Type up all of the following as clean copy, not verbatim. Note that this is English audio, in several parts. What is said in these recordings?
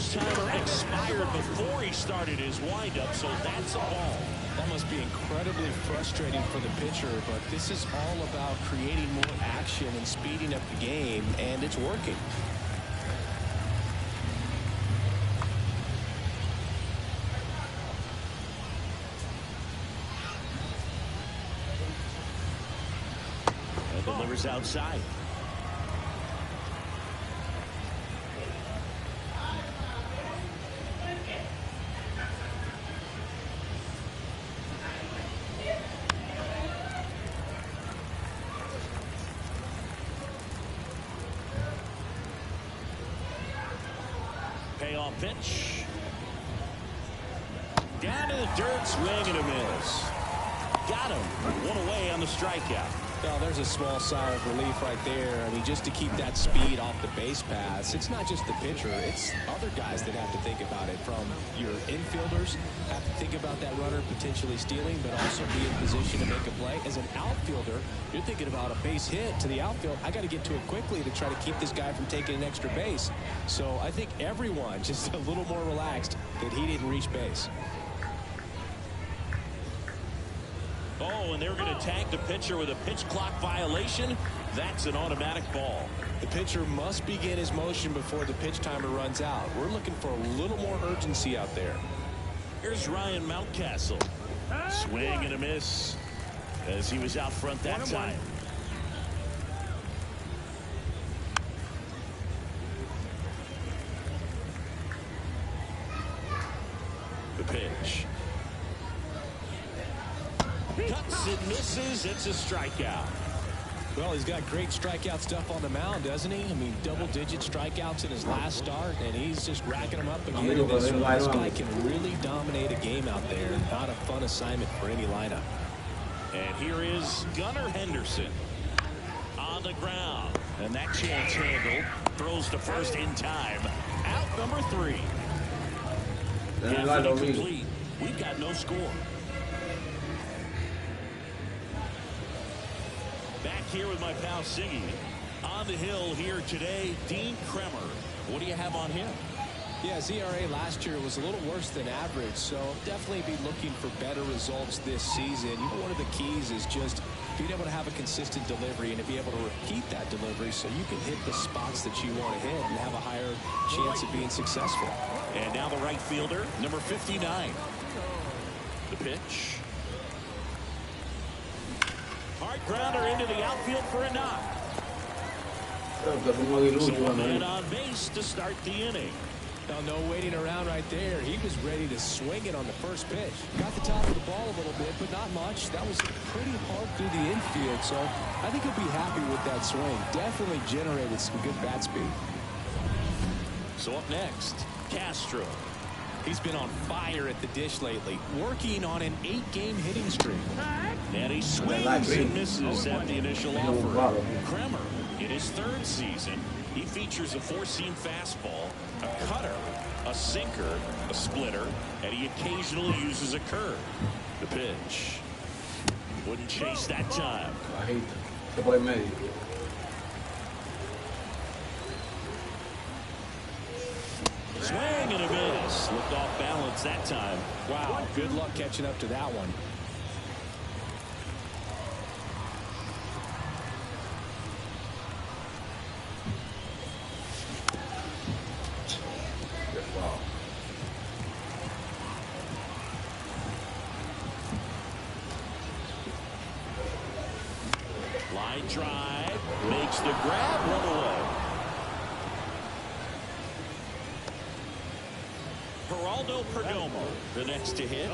pitch timer expired before he started his windup, so that's a ball. That must be incredibly frustrating for the pitcher, but this is all about creating more action and speeding up the game, and it's working. And delivers outside. Payoff pitch. Down to the dirt, swing and a miss. Got him. One away on the strikeout. Well, there's a small sigh of relief right there. I mean, just to keep that speed off the base paths, it's not just the pitcher, it's other guys that have to think about it. From your infielders have to think about that runner potentially stealing, but also be in position to make a play. As an outfielder, you're thinking about a base hit to the outfield. I got to get to it quickly to try to keep this guy from taking an extra base. So I think everyone just a little more relaxed that he didn't reach base. Oh, and they're going to tag the pitcher with a pitch clock violation. That's an automatic ball. The pitcher must begin his motion before the pitch timer runs out. We're looking for a little more urgency out there. Here's Ryan Mountcastle. Swing and a miss as he was out front that time. The pitch. Cuts and misses. It's a strikeout. Well, he's got great strikeout stuff on the mound, doesn't he? I mean, double-digit strikeouts in his last start, and he's just racking them up again. This guy can really dominate a game out there. Not a fun assignment for any lineup. And here is Gunnar Henderson on the ground. And that chance handled. Throws to first in time. Out number 3. Effort complete. We've got no score. Back here with my pal Siggy. On the hill here today, Dean Kremer. What do you have on him? Yeah, his ERA last year was a little worse than average, so definitely be looking for better results this season. You know, one of the keys is just being able to have a consistent delivery and to be able to repeat that delivery so you can hit the spots that you want to hit and have a higher chance of being successful. And now the right fielder, number 59. The pitch. Hard grounder into the outfield for a knock. So a man on base to start the inning. Now, no waiting around right there. He was ready to swing it on the first pitch. Got the top of the ball a little bit, but not much. That was pretty hard through the infield, so I think he'll be happy with that swing. Definitely generated some good bat speed. So up next, Castro. He's been on fire at the dish lately, working on an 8-game hitting streak. And he swings and misses at the initial offer. Kremer, in his 3rd season, he features a 4-seam fastball, a cutter, a sinker, a splitter, and he occasionally uses a curve. The pitch. Wouldn't chase that time. Swing and a miss. Looked off balance that time. Wow, good luck catching up to that one. Line drive. Makes the grab, run away. Geraldo Perdomo, the next to hit.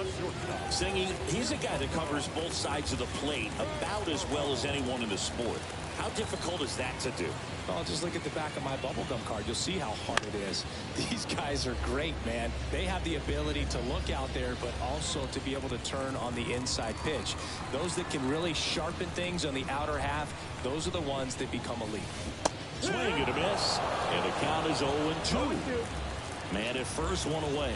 Singy, he's a guy that covers both sides of the plate about as well as anyone in the sport. How difficult is that to do? Well, just look at the back of my bubblegum card. You'll see how hard it is. These guys are great, man. They have the ability to look out there, but also to be able to turn on the inside pitch. Those that can really sharpen things on the outer half, those are the ones that become elite. Swing and a miss. And the count is 0-2. Man at first, one away.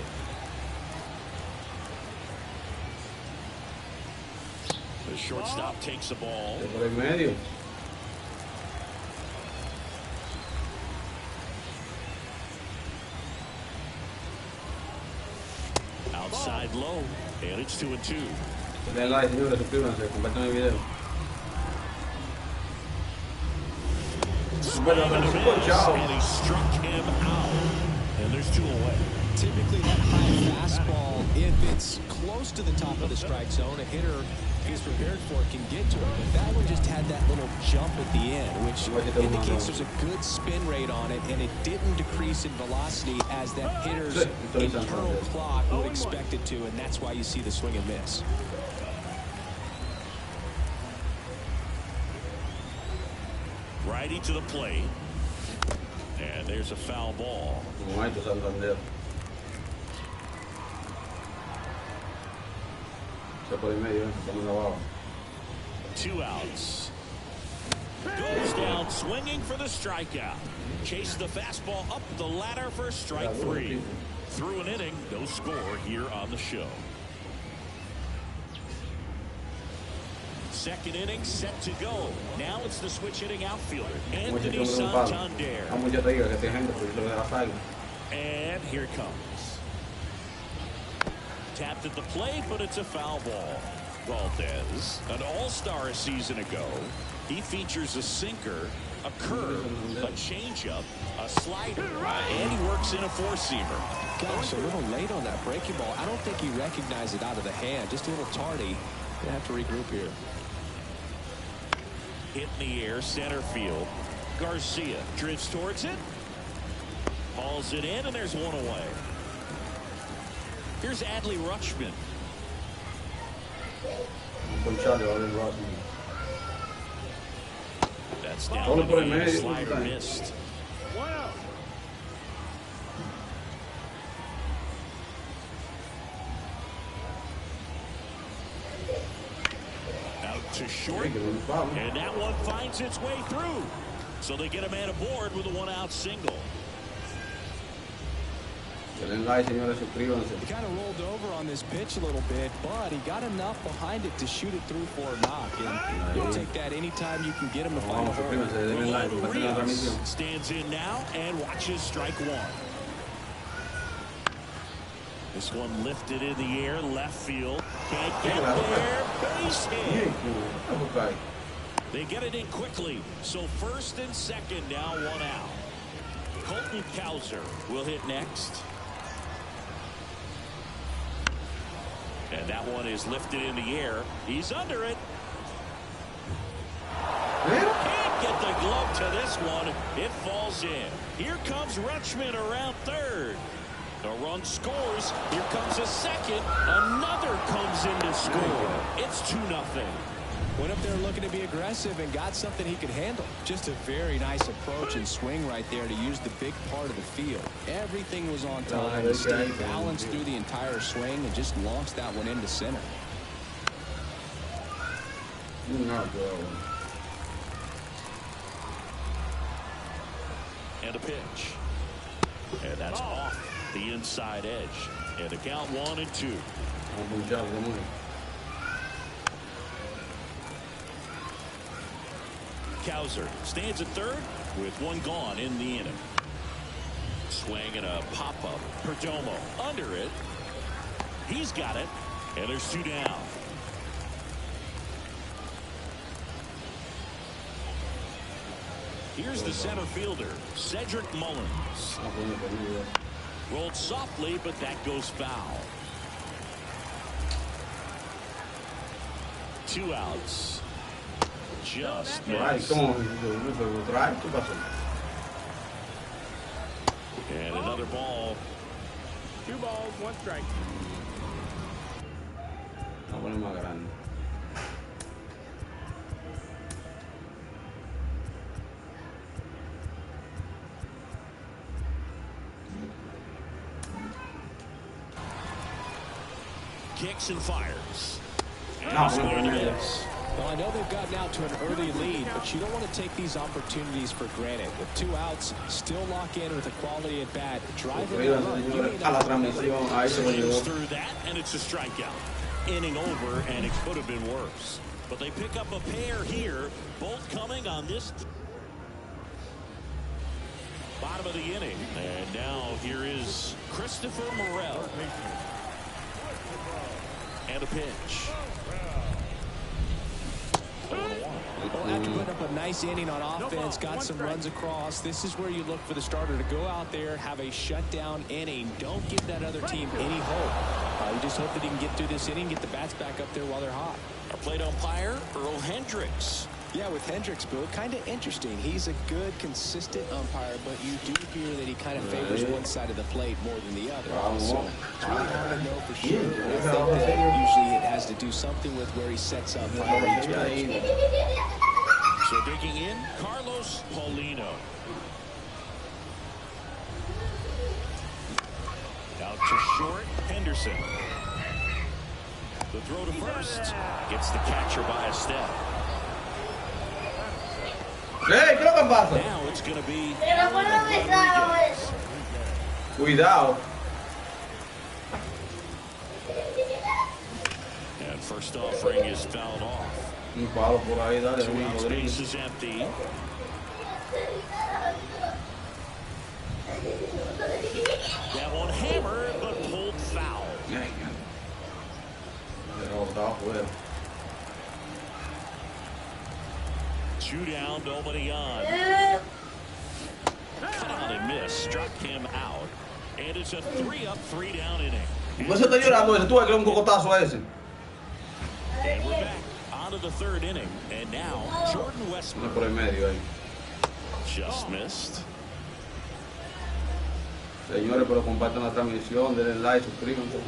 The shortstop takes the ball. Hit low, and it's 2-2. Den like, señores, suscríbanse, compartan el video. And he struck him out. And there's 2 away. Typically, that high fastball, if it's close to the top of the strike zone, a hitter who's prepared for it can get to it. But that one just had that little jump at the end, which indicates there's a good spin rate on it, and it didn't decrease in velocity as that hitter's internal clock would expect it to, and that's why you see the swing and miss. Righty to the plate. And there's a foul ball. 2 outs. Goes down swinging for the strikeout. Chase the fastball up the ladder for strike 3. Through an inning, no score here on the show. Second inning set to go. Now it's the switch hitting outfielder, Anthony Santander. And here it comes. Tapped at the plate, but it's a foul ball. Valdez, an all-star a season ago. He features a sinker, a curve, a changeup, a slider, and he works in a four-seamer. Gosh, a little late on that breaking ball. I don't think he recognized it out of the hand. Just a little tardy. Gonna have to regroup here. Hit in the air, center field. Garcia drifts towards it. Hauls it in, and there's one away. Here's Adley Rutschman. That's down to the slider missed. Out to short, and that one finds its way through. So they get a man aboard with a one-out single. He kind of rolled over on this pitch a little bit, but he got enough behind it to shoot it through for a knock. And you'll take that anytime you can get him to find a hole. Stands in now and watches strike one. This one lifted in the air, left field. Can't get there. Base hit. They get it in quickly. So first and second now, one out. Colton Cowser will hit next. And that one is lifted in the air. He's under it. Can't get the glove to this one. It falls in. Here comes Rutschman around third. The run scores. Here comes a second. Another comes in to score. It's 2-0. Went up there looking to be aggressive and got something he could handle. Just a very nice approach and swing right there to use the big part of the field. Everything was on time. He stayed balanced through the entire swing and just launched that one into center. And a pitch. And that's off the inside edge. And the count 1-2. Cowser stands at third with one gone in the inning. Swing and a pop-up. Perdomo under it. He's got it. And there's 2 down. Here's the center fielder, Cedric Mullins. Rolled softly, but that goes foul. 2 outs. Just missed. And another ball. 2 balls, 1 strike. Kicks and fires. And he's going to miss. Well, I know they've gotten out to an early lead, but you don't want to take these opportunities for granted. With 2 outs, still lock in with a quality at bat. Drive in a run. Swings through that, and it's a strikeout. Inning over, and it could have been worse. But they pick up a pair here, both coming on this bottom of the inning. And now here is Christopher Morel. And a pitch. Well, after putting up a nice inning on offense, got some runs across, this is where you look for the starter to go out there, have a shutdown inning. Don't give that other team any hope. You just hope that he can get through this inning, get the bats back up there while they're hot. Our plate umpire, Earl Hendricks. Yeah, with Hendricks, Bill, kind of interesting. He's a good, consistent umpire, but you do hear that he kind of favors one side of the plate more than the other. So it's really hard to know for sure. But I think that usually it has to do something with where he sets up for each pitch. So digging in, Carlos Paulino. Out to short, Henderson. The throw to first. Gets the catcher by a step. Hey, ¿qué es lo que pasa? Now it's going to be Cuidado. And first offering is fouled off. Un palo por ahí, dale. So now space is empty. That one hammered, but pulled foul. Two down, nobody on. Cut on and miss, struck him out. And it's a 3-up, 3-down inning. ¿Por qué se está llorando ese? Tú vas a crear un cocotazo a ese. And we're back on to the third inning. And now, Jordan Westbrook. Por el medio ahí. Just missed. Señores, pero compartan la transmisión, denle like, suscríbanse.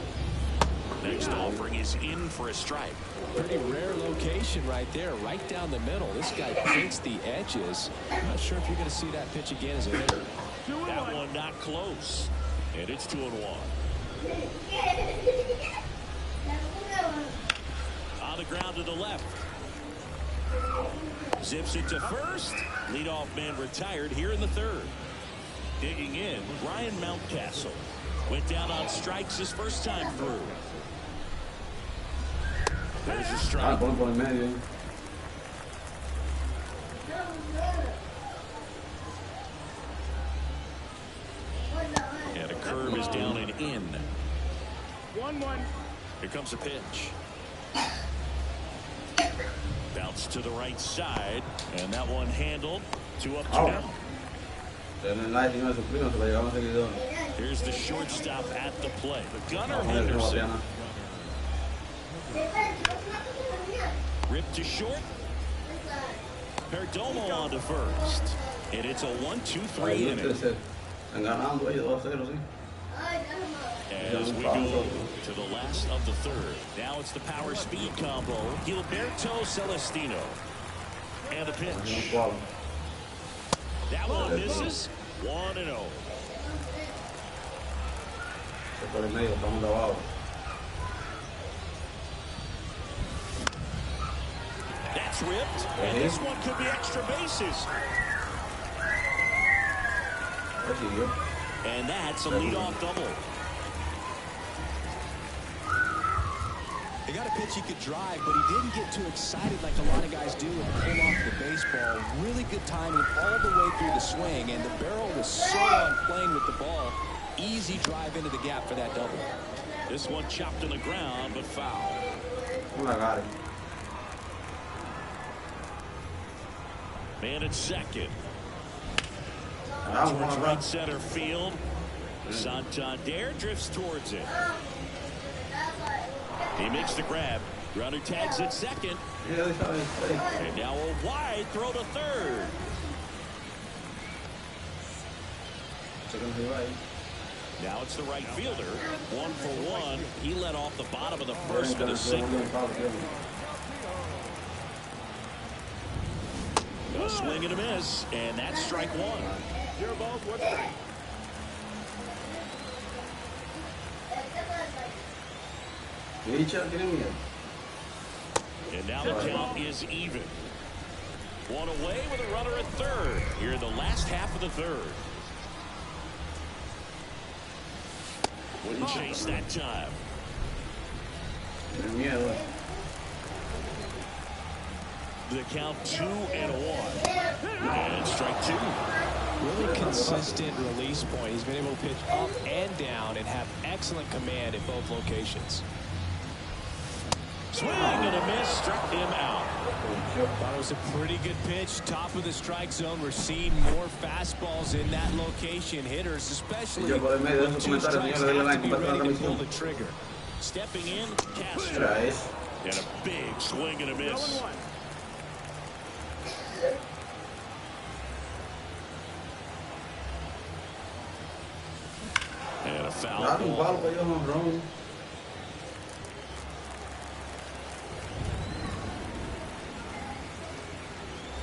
Next offering is in for a strike. Pretty rare location right there, right down the middle. This guy paints the edges. I'm not sure if you're going to see that pitch again as a hitter. That one not close. And it's 2-1. On the ground to the left. Zips it to first. Leadoff man retired here in the third. Digging in, Ryan Mountcastle. Went down on strikes his first time through. There's a strike. Por el medio. And a curve is down and in. 1-1. Here comes a pitch. Bounce to the right side. And that one handled. 2 up, 2 down. Denle like, señores, suscríbanse para llegar a más seguidores. Here's the shortstop at the play. The gunner Henderson. Ripped to short. Perdomo on to first. And it's a 1-2-3 inning. Están ganando ellos 2-0, sí. As we go to the last of the third. Now it's the power speed combo. Gilberto Celestino. And the pitch. That one misses. 1-0. Por el medio, estamos grabados. That's ripped. And this one could be extra bases. And that's a leadoff double. He got a pitch he could drive, but he didn't get too excited like a lot of guys do and pull off the baseball. Really good timing all the way through the swing, and the barrel was so on playing with the ball. Easy drive into the gap for that double. This one chopped on the ground, but foul. Man at second. Towards right center field. Santander drifts towards it. He makes the grab. Runner tags at second. And now a wide throw to third. Now it's the right fielder. 1 for 1. He led off the bottom of the first with a single. A swing and a miss, and that's strike 1. 0 balls, 1 strike. And now the count is even. One away with a runner at third here in the last half of the third. Wouldn't chase that time. The count 2-1. And strike 2. Really consistent release point. He's been able to pitch up and down and have excellent command at both locations. Swing and a miss, struck him out. Thought it was a pretty good pitch. Top of the strike zone. We're seeing more fastballs in that location. Hitters, especially with 2 strikes, have to be ready to pull the trigger. Stepping in, Castro. And a big swing and a miss. 0-1. And a foul ball.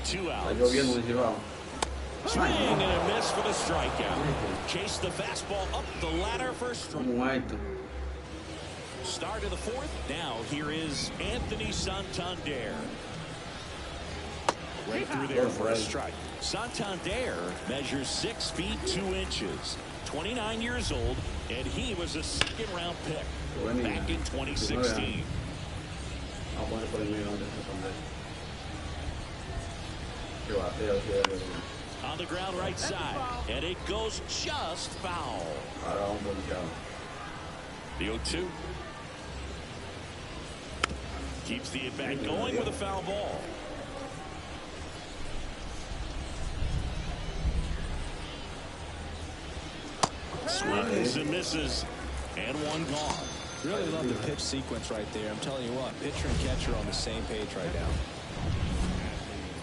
2 outs. Swing and a miss for the strikeout. Chase the fastball up the ladder for a strike. Start of the 4th. Now here is Anthony Santander. Right through there for a strike. Santander measures 6 feet 2 inches. 29 years old, and he was a 2nd-round pick back in 2016. On the ground right side, and it goes just foul. The 0-2. Keeps the at-bat going with a foul ball. Swings and misses, and 1 gone. Really love the pitch sequence right there. I'm telling you what, pitcher and catcher on the same page right now.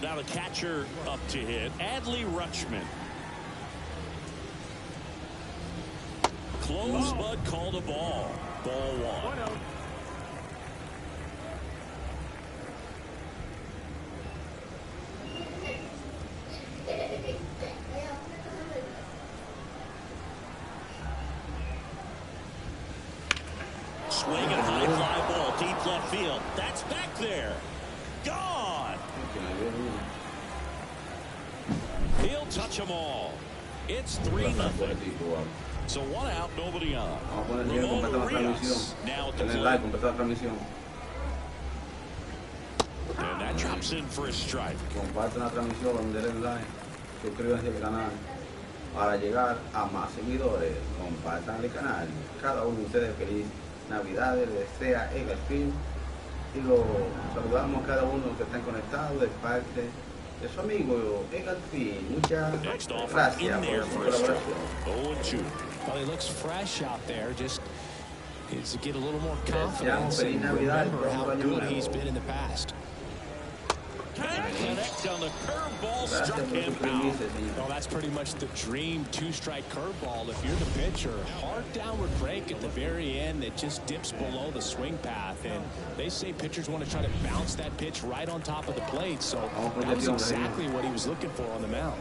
Now the catcher up to hit, Adley Rutschman. Close, but called a ball. Ball 1. 1-0. Swing and high fly ball, deep left field. That's back there. Gone. He'll touch them all. It's 3-0. So 1 out, nobody on. Now at the plate. And that drops in for a strike. Compartan la transmisión, denle like, suscríbanse al canal para llegar a más seguidores. Compartan el canal. Cada uno de ustedes feliz Navidades, les desea en el fin. Y lo saludamos a cada uno que están conectados de parte de su amigo en el fin. Muchas gracias por su colaboración. 0-2. Well, he looks fresh out there. Just needs to get a little more confidence and remember how good he's been in the past. Can't connect on the curveball, struck him out. Well, that's pretty much the dream 2-strike curveball. If you're the pitcher, hard downward break at the very end that just dips below the swing path. And they say pitchers want to try to bounce that pitch right on top of the plate. So that was exactly what he was looking for on the mound.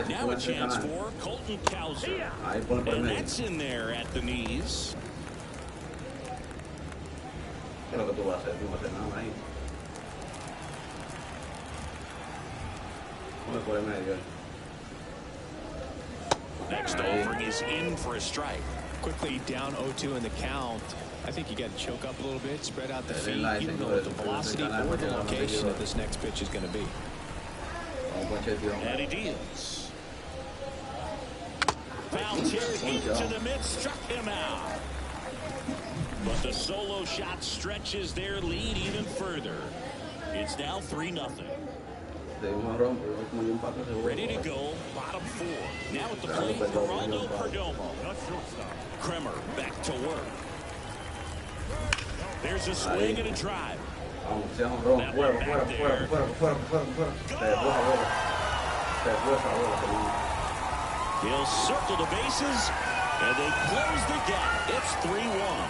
Now a chance for Colton Cowser. And that's in there at the knees. Next offering is in for a strike. Quickly down 0-2 in the count. I think you got to choke up a little bit, spread out the feet. You don't know what the velocity or the location of this next pitch is going to be. Eddie Diaz. Foul tip into the mid, struck him out. But the solo shot stretches their lead even further. It's now 3-0. Ready to go, bottom 4. Now at the plate, Geraldo Perdomo. Kremer back to work. There's a swing and a drive. He'll circle the bases, and they close the gap. It's 3-1.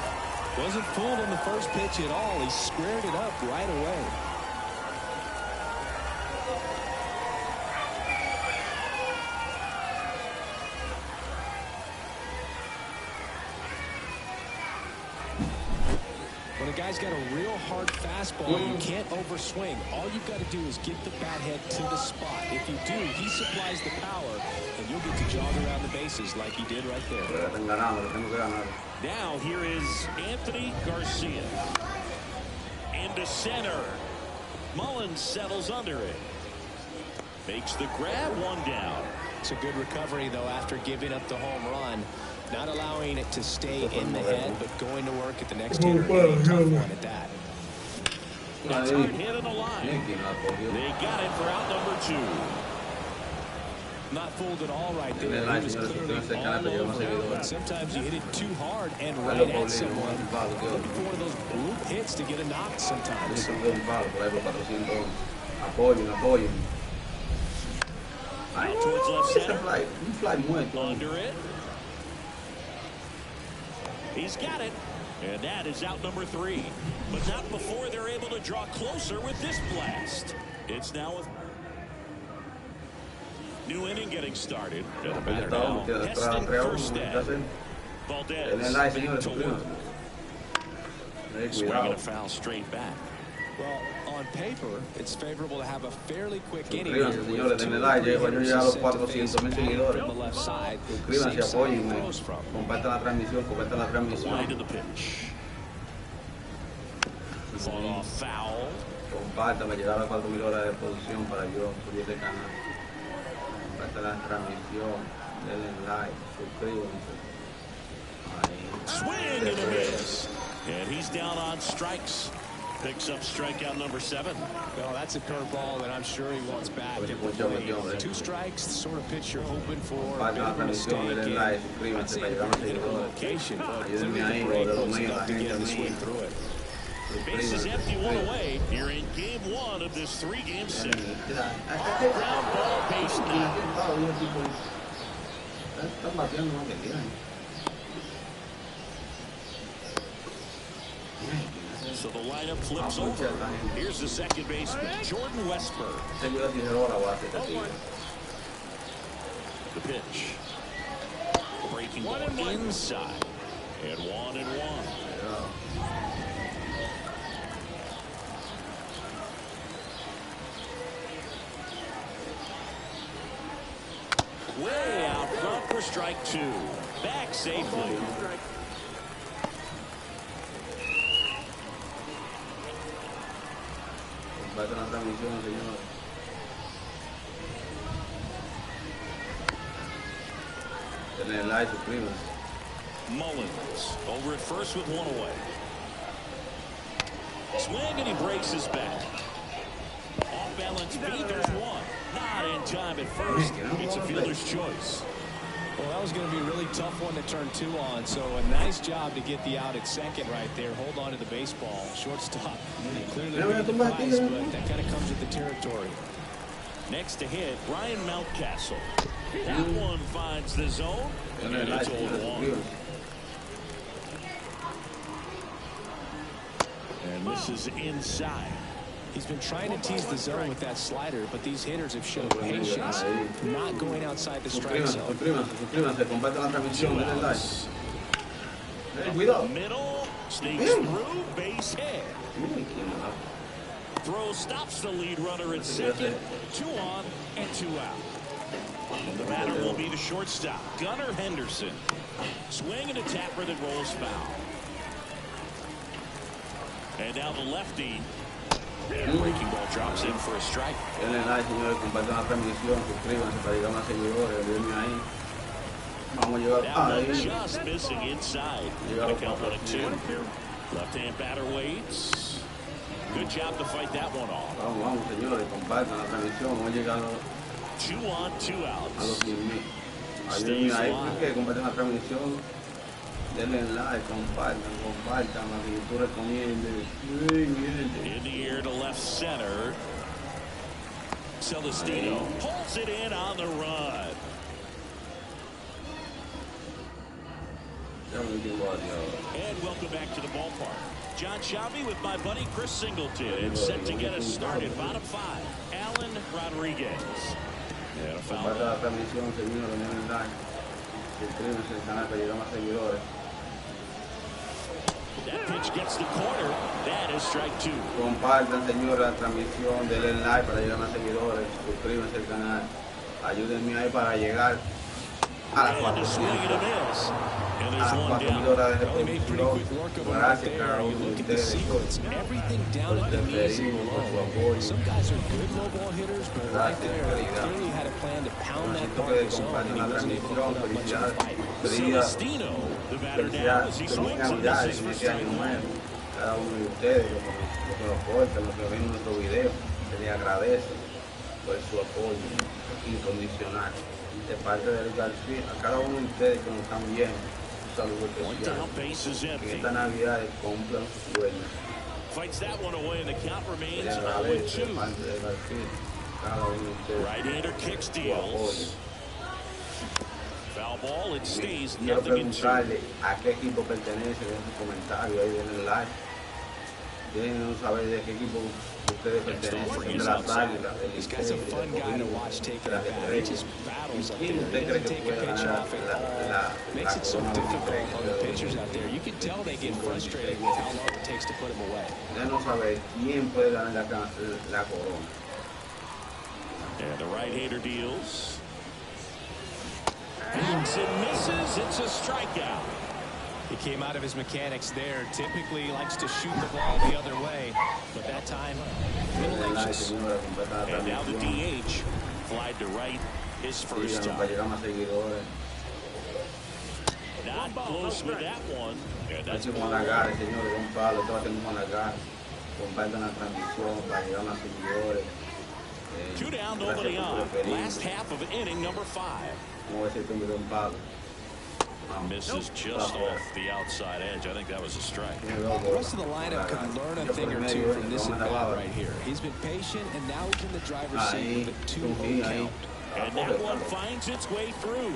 Wasn't fooled on the first pitch at all. He squared it up right away. When a guy's got a real hard fastball, you can't overswing. All you've got to do is get the bat head to the spot. If you do, he supplies the power, and you'll get to jog around the bases like he did right there. Now here is Anthony Garcia. Into center. Mullins settles under it. Makes the grab, 1 down. It's a good recovery, though, after giving up the home run. Not allowing it to stay in the head, but going to work at the next hitter. Tough one at that. That's hard hit on the line. They got it for out number 2. Not fooled at all right there. He was clearly all over it, but sometimes you hit it too hard and right at someone. Looking for one of those group hits to get a knock sometimes. Out towards left center. Under it. He's got it. And that is out number 3. But not before they're able to draw closer with this blast. It's now with new inning getting started. And the batter now, Heston Kjerstad. Valdez back to work. Swinging a foul straight back. Well, on paper, it's favorable to have a fairly quick inning. Señores, denle like, llego yo ya a los 400,000 seguidores. Suscríbanse, apóyenme, compartan la transmisión, compartan la transmisión. Line to the pitch. Fall off foul. Compártame, llegar a 4,000 horas de producción para yo subir el canal. Compartan la transmisión, denle like, suscríbanse. Swing and a miss. And he's down on strikes. Picks up strikeout number 7. Well, that's a curveball that I'm sure he wants back. 2 strikes, the sort of pitch you're hoping for. Bit of a mistake. I'd say a different location, but clearly enough to get his way through it. Base is empty, 1 away. Here in game 1 of this 3-game set. Ground ball, base now. So the lineup flips over. Here's the second baseman, Jordan Westberg. The pitch. Breaking ball inside. And 1-1. Way out front for strike 2. Back safely. Compartan la transmisión, señor. Denle like, suscríbanse. Mullins over at first with 1 away. Swing and he breaks his back. Off balance beat, there's 1. Not in time at first. It's a fielder's choice. Well, that was going to be a really tough one to turn 2 on, so a nice job to get the out at second right there. Hold on to the baseball. Shortstop clearly made the price, but that kind of comes with the territory. Next to hit, Brian Mountcastle. That one finds the zone, and it's 0-1. And this is inside. He's been trying to tease the zone with that slider, but these hitters have shown patience, not going outside the strike zone. Suscríbanse, compartan la transmisión, denle like. Middle, sneaks through, base hit. Throw stops the lead runner at second. 2 on and 2 out. And the batter will be the shortstop, Gunnar Henderson. Swing and a tapper that rolls foul. And now the lefty. And breaking ball drops in for a strike. Denle like, señores, compartan la transmisión, suscríbanse para llegar más seguidores, denle ahí. Vamos a llegar ahí. Just missing inside. Gonna count 1-2. Left-hand batter waits. Good job to fight that one off. Vamos, señores, compartan la transmisión. Vamos a llegar 2 on, 2 outs. A los 100,000. Ayúdenme ahí, porque compartan la transmisión. Denle like, compartan, la que tú recomiendes. In the air to left center. Celestino pulls it in on the run. And welcome back to the ballpark. John Shelby with my buddy Chris Singleton, and set to get us started. Bottom 5, Alan Rodriguez. And a foul. La transmisión, señor, denle like. Suscríbanse al canal para llegar más seguidores. That pitch gets the corner. That is strike 2. Compartan, señor, la transmisión, denle like para llegar más seguidores. Suscríbanse al canal. Ayúdenme ahí para llegar a las 400. A las 4,000 horas de reproducción. Gracias a cada uno de ustedes por su apoyo. Gracias, caridad. Necesito que compartan la transmisión. Felicidades. Felicidades. Feliz Navidad. Feliz año nuevo. Cada uno de ustedes. los que lo aportan, los que ven nuestro video, se les agradece por su apoyo incondicional de parte del García. A cada uno de ustedes que nos están viendo, un saludo especial. Que esta Navidad cumplan sus sueños. Fights that one away, and the count remains Se les agradece 0-2. de parte del García. Cada uno de ustedes. Right-hander kicks, su apoyo. deals. Foul ball, it stays Quiero nothing in two. preguntarle a qué equipo pertenece, en su comentario ahí en el like. Déjenos saber de qué equipo ustedes pertenecen, de las Águilas, del This guy's a Licey, fun del guy to Escogido, watch take de it las back. He Estrellas. just battles up ¿Quién there. usted cree Doesn't que take a puede pitch ganar off at all. Makes it so difficult on the pitchers out there. You can tell they get frustrated with how long it takes to put him away. Déjenos saber quién puede ganar la corona. And the right-hander deals. Hangs and misses. It's a strikeout. He came out of his mechanics there. Typically he likes to shoot the ball the other way, but that time, a little Denle like, anxious. señores, compartan la And now the transmisión. DH flied to right his first Síganos para time. llegar más seguidores. Not close with that one. And that's Así como Aguilas, señores, de un palo, todo tenemos Aguilas. Compartan la transmisión para llegar más seguidores. two down, Gracias nobody por on. preferirnos. Last half of inning number 5. Como decir que de un palo. Misses just off the outside edge. I think that was a strike. The rest of the lineup could learn a thing or two from this at-bat right here. He's been patient, and now he's in the driver's seat with a 2-0 count. And that one finds its way through.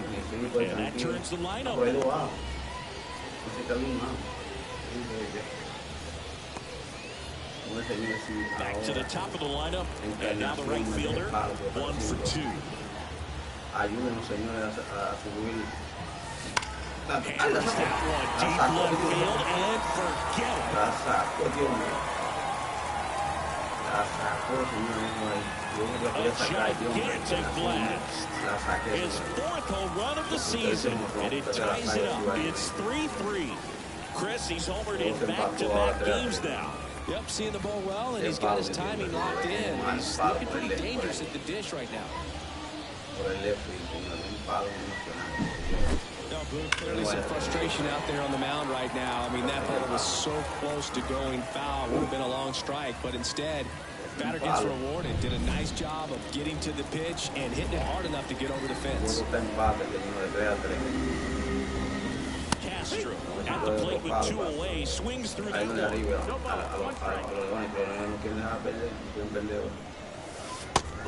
And that turns the lineup. Back to the top of the lineup. And now the right fielder, 1 for 2. Ayúdenos, señores, a subir. Hammers that one deep left field and forget it. La sacó, Dios mío. La sacó, señores. Yo no la quería A sacar, Dios mío. gigantic blast. La saqué. His 4th home run of the season, and it ties it up. It's 3-3. Chris, he's homered in back-to-back games now. Yep, seeing the ball well, and he's got his timing locked in. He's looking pretty dangerous at the dish right now. Por el left field, señor. Un palo emocionante. No, Boone, clearly some frustration out there on the mound right now. I mean, that ball was so close to going foul. Would have been a long strike, but instead, batter gets rewarded. Did a nice job of getting to the pitch and hitting it hard enough to get over the fence. Castro at the plate with 2 away, swings through that one.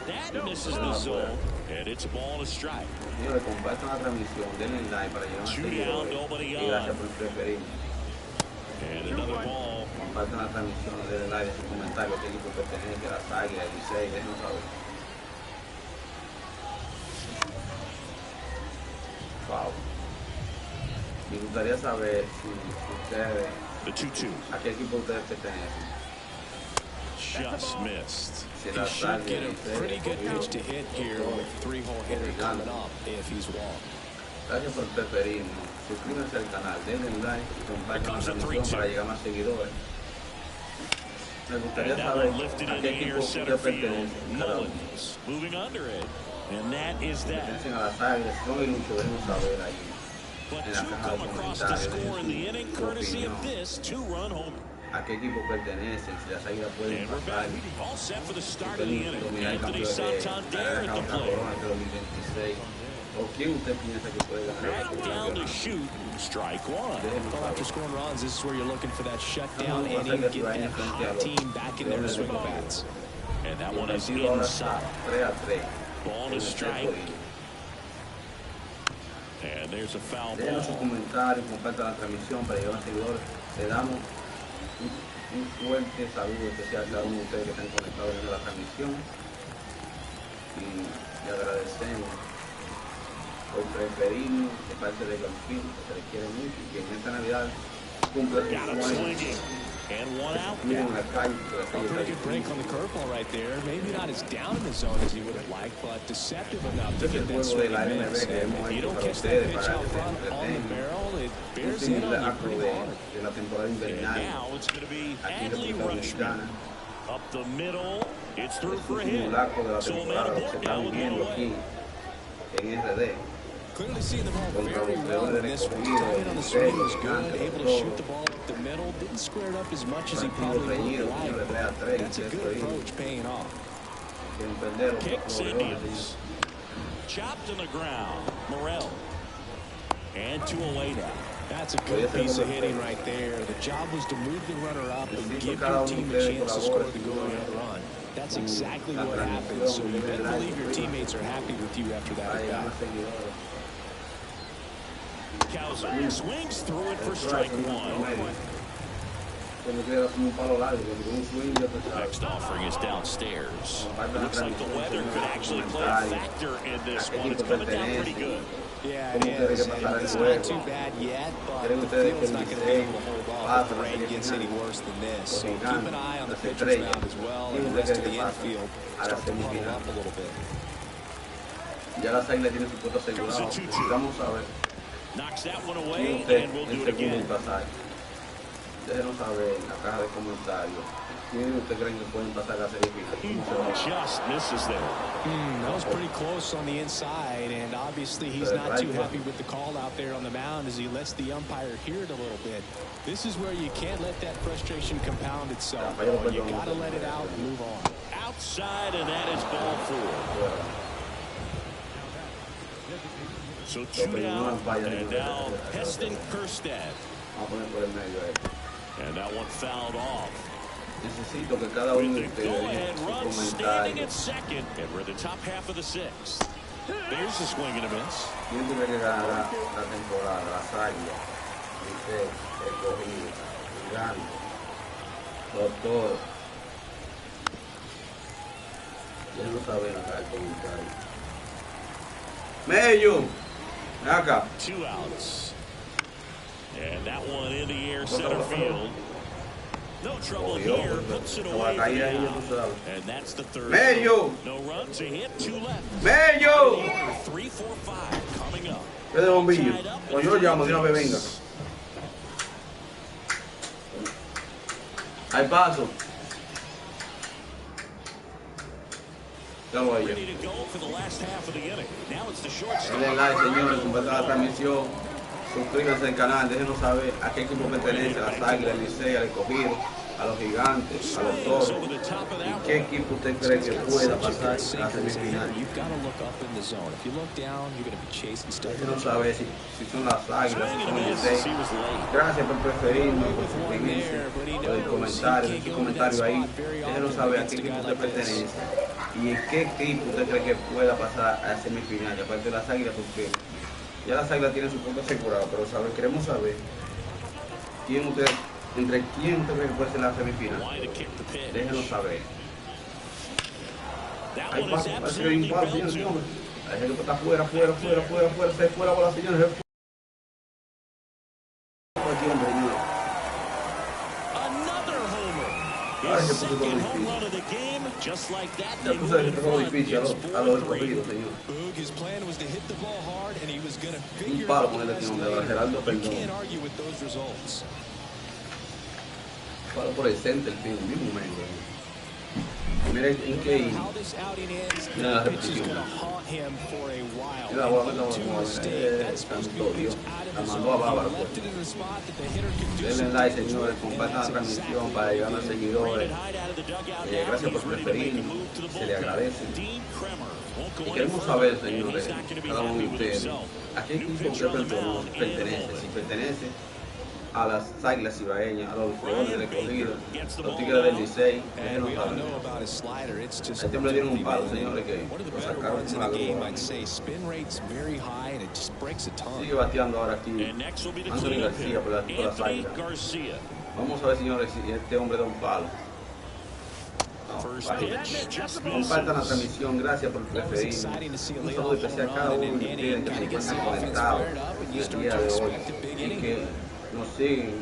That misses the zone, and it's a ball and a strike. Señores, compartan la transmisión, denle like para llegar más 2 down, seguidores. nobody Y on. gracias por preferirnos. And another ball. Compartan la transmisión, denle like en sus comentarios, qué equipo pertenece, a las Águilas, el Licey, déjenos saber. Wow. Me gustaría saber si ustedes, The 2-2 a qué equipo ustedes pertenecen. just missed. Si He las should get a Águilas, pretty good Licey, pitch to hit here with 3-hole hitter coming up if he's walked. Gracias por preferirnos. Suscríbanse al canal, denle like y compartan la transmisión para llegar más seguidores. Me gustaría And that saber one lifted a in qué the equipo air center ustedes field. pertenecen. Cada uno. Mullins moving under it. And that is that. Pertenecen a las Águilas, son y mucho, déjenos saber ahí. But En la 2 caja de come across to comentarios, score in the dejen inning, su courtesy of opinión. this 2-run homer. ¿A qué equipo pertenecen? Si las Águilas pueden And we're pasar. back. All set for the start of the Usted inning. dominar el Anthony campeón de Santander ganar at the la plate. corona este 2026. ¿O quién usted piensa que puede ganar? Right down to shoot. Strike 1. Déjenos Well, after saber. scoring runs, this is where you're looking for that shutdown Vamos a inning, hacerle get su daño that frente a hot los team back in there to Leones de swing the Boston. bats. And that El one is partido ahora está inside. 3-3. Ball En is el strike. sexto inning. And there's a foul Déjenos sus ball. comentarios, compartan la transmisión para llegar a seguidores. Le damos un fuerte saludo especial a cada uno de ustedes que están conectados en la transmisión. Y le agradecemos por preferirnos de parte de Campos, que se les quiere mucho y que en esta Navidad cumpla sus Got him sueños. swinging. And one out Miren now. la calle, que la A calle está pretty good break difícil. on the curveball right there. Maybe not as down in the zone as he would have liked, but deceptive enough to Este es get el that juego de swing la and MLB miss. que hemos And if you hecho don't para catch that ustedes, pitch para out que se front on the entretengan. barrel, it Un bears in on simple you acto pretty de hard. la temporada And invernal now it's going to be aquí en Adley República Rushman. Dominicana. Up the middle. It's through Es for un a hit. simulacro de la So a man temporada que se aboard está now with one viviendo away. aquí en RD. Clearly seeing the ball contra very los well leones in del this one. escogido, Timing on the del swing Licey, was good. gigantes, Able to los shoot the toros. ball up the middle. Didn't square it up as much as he Partido probably would reñido, have señores, liked. 3-3, That's a good eso ahí. approach paying off. Sin perder los Kicks leones, Indians. señores. Chopped in the ground. Morel. And 2 away now. That's a good piece of hitting right there. The job was to move the runner up and give your team a chance to score the go-ahead run. That's exactly what happened. So you better believe your teammates are happy with you after that at bat. Cowser swings through it for strike 1. Next offering is downstairs. Looks like the weather could actually play a factor in this one. It's coming down pretty good. Yeah, it is. It's not too bad yet, but the field's not going to be able to hold off if the rain gets any worse than this. So keep an eye on the pitcher's mound as well and the rest of the infield. Start to huddle up a little bit. Ya las Águilas tienen su puesto asegurado. Vamos a ver. Knocks that one away, Usted and we'll en do it segundo again. pasaje. Déjenos saber en la caja de comentarios. ¿Quién usted cree que pueden pasar la serie final? ¿Cómo se va? Just misses there. That was pretty close on the inside, and obviously he's not too happy with the call out there on the mound as he lets the umpire hear it a little bit. This is where you can't let that frustration compound itself. You got to let it out and move on. Outside, and that is ball 4. So 2 down, and now Heston Kjerstad. Vamos a poner por el medio ahí. And that one fouled off. Necesito que cada uno de With the ustedes go-ahead deje run su standing comentario. at second, and we're in the top half of the 6th. There's the swing and a miss. ¿Quién cree que ganará la temporada? Las Águilas, Licey, escogido, gigante, los toros. Déjenlo saber acá el comentario. Mello, ven acá. 2 outs. And that one in the air center field. No trouble here. Puts it away for now. And that's the 3rd. Mello, No runs, a hit, 2 left. Mello. 3, 4, 5 coming up. Ve de bombillo. Cuando yo lo llamo, de una vez venga. Hay paso. Ya lo hay. Ready to go for the last half of the inning. Now it's the shortstop. Denle like, señores, compartan la transmisión. Suscríbanse al canal, déjenos saber a qué equipo pertenece, a las Águilas, al Licey, al escogido, a los gigantes, a los toros. ¿Y qué equipo usted cree que pueda pasar a la semifinal? Déjenos saber si son las Águilas, si son el Licey. Gracias por preferirme, por suscribirse, por el comentario, su comentario ahí. Déjenos saber a qué equipo usted pertenece y en qué equipo usted cree que pueda pasar a la semifinal, y aparte de las Águilas, porque ya las Águilas tienen su punto asegurado, pero queremos saber entre quién usted cree que puede ser la semifinal. Déjenos saber. Hay paso, parece que hay un palo, señores. Hay gente que está fuera, se fue la bola, señores. Another homer. Ay, His se puso todo second home difícil. run of the game. Just like that, Ya they tú move sabes in que está todo front. difícil It's a los 4-3. escogidos, señor. Boog, his plan was to hit the ball hard, and he was going to Un figure palo out con the el best de lane. Gerardo You Perdón. can't argue with those results. Palo por el center, el mismo medio. Mira en qué inning. How this outing ends, Mira la that pitch is repetición. going to haunt him for a while. Mira la bola, And mira to la bola, mistake, that's supposed to be a pitch out of la the mandó zone. a Bárbaro. He left it in a spot that the hitter could do Denle something like, with, señores, and compartan la that's transmisión exactly para what llegar a he did. seguidores. Hide out of the dugout now. Gracias por He's ready to make a preferirnos, move to the se le bullpen. agradece. Dean Kremer won't go Y any queremos further, saber, and señores, he's not going to be cada uno happy de with ustedes, himself. ¿a qué New equipo pitcher usted on the mound in a pertenece? moment. Si pertenece a las Águilas Ibaeñas, a los Leones del Escogido, los Tigres del Licey, And déjenos we all saber. know about his slider. It's just A este hombre le dieron un palo, filthy, man. señores, que One of the lo better sacaron runs in con the la game, grúa. I'd say. Spin rate's very high, and it just breaks a ton. Sigue bateando ahora aquí And next will be the Anthony cleanup García hitter, por las Anthony Águilas. Garcia. Vamos a ver, señores, si este hombre da un palo. No, First bajito. pitch, just Compartan la misses. transmisión, gracias por Well, it's preferirnos. exciting to see a Un leadoff saludo especial a cada home uno run de in an ustedes inning, que se kind of gets the encuentran offense conectados fired up, and you el start día to de hoy expect a big y inning. que nos siguen,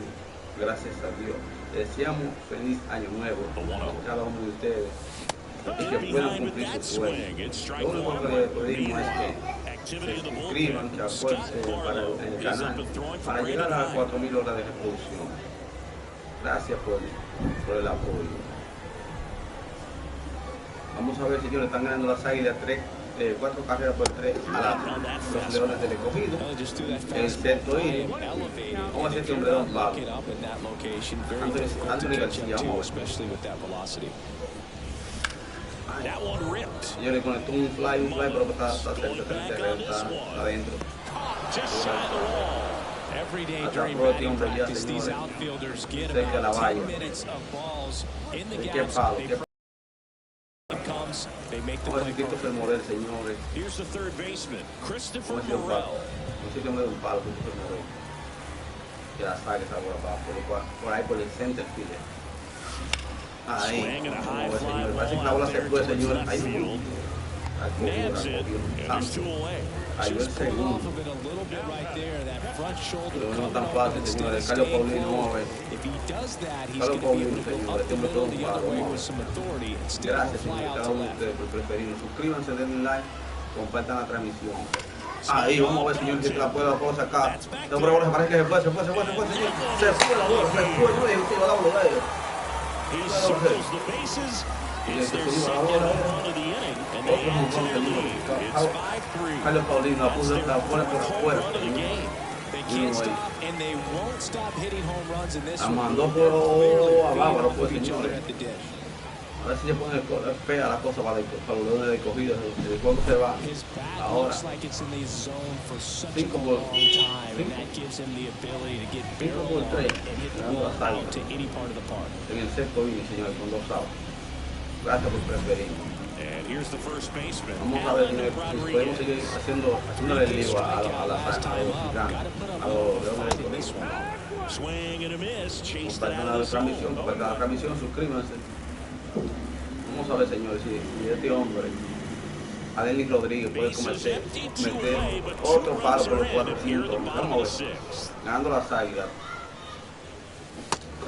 gracias a Dios. Les deseamos feliz año nuevo a cada uno de ustedes y que puedan Behind with cumplir that sus sueños. swing. It's strike Lo único one. que les pedimos es que Activity se in the suscriban, que bullpen. apuesten Scott para Barlow el is canal up and throwing for para llegar Brandon a Hyde. 4,000 horas de reproducción. Gracias por el apoyo. Vamos a ver, señores, están ganando las Águilas 3 4 carreras por 3 a los Leones del Escogido. El sexto inning, vamos a hacer este hombre da un palo. Anthony García, vamos a ver. Yo le conecté un fly, pero está cerca del terreno, está adentro. Hasta pro este hombre ya, señores, cerca de la valla. Qué palo, qué palo. Vamos a ver si se muere, señores. Here's the third baseman, Christopher No sé Morel. si me da un palo, Christopher Morel. Que la saque esa bola por ahí por el center field. Ahí, vamos a ver, señores. Parece que la bola se fue, señores. Ahí, Nabs it, and there's two away. Cayó el segundo. Pero no tan fácil, señores. Carlos Paulino, vamos a ver. Carlos Paulino, señores. Este hombre todo un palo. Vamos a ver. Gracias, señores, cada uno de ustedes por preferirnos. Suscríbanse, denle like, compartan la transmisión. Ahí, vamos a ver, señor, si la puedo sacar. Este hombre ahora parece que se fue, señor. Se fue la bola, se fue, no, y se va a la bola de ellos. He circles the bases. It's their second home run of the inning, and they add to their lead. It's 5-3. Carlos Paulino la puso por afuera. They can't stop, and they won't stop hitting home runs in this La one. mandó por abajo, no fue, Each other señores. at the dish. A ver si se pone fea la cosa para los Leones de Escogido. El juego se va His bat ahora. looks like it's in the zone for such a 5 long por time, and that gives him the ability to get barrel on 3. and hit the ball out to any part of the park. En el sexto inning, señores, con 2 outs. Gracias por preferirnos. And here's the first baseman, Vamos a ver, Alan señores, si podemos Rodriguez. seguir haciéndole el lío a los mexicanos, a los Leones de Escogido. Swing and a miss, chased it Compartan out of la the zone. transmisión, suscríbanse. Vamos a ver, señores, si este hombre, Adelis Rodríguez, puede meter otro palo por los 400. Vamos a ver. Ganando las Águilas.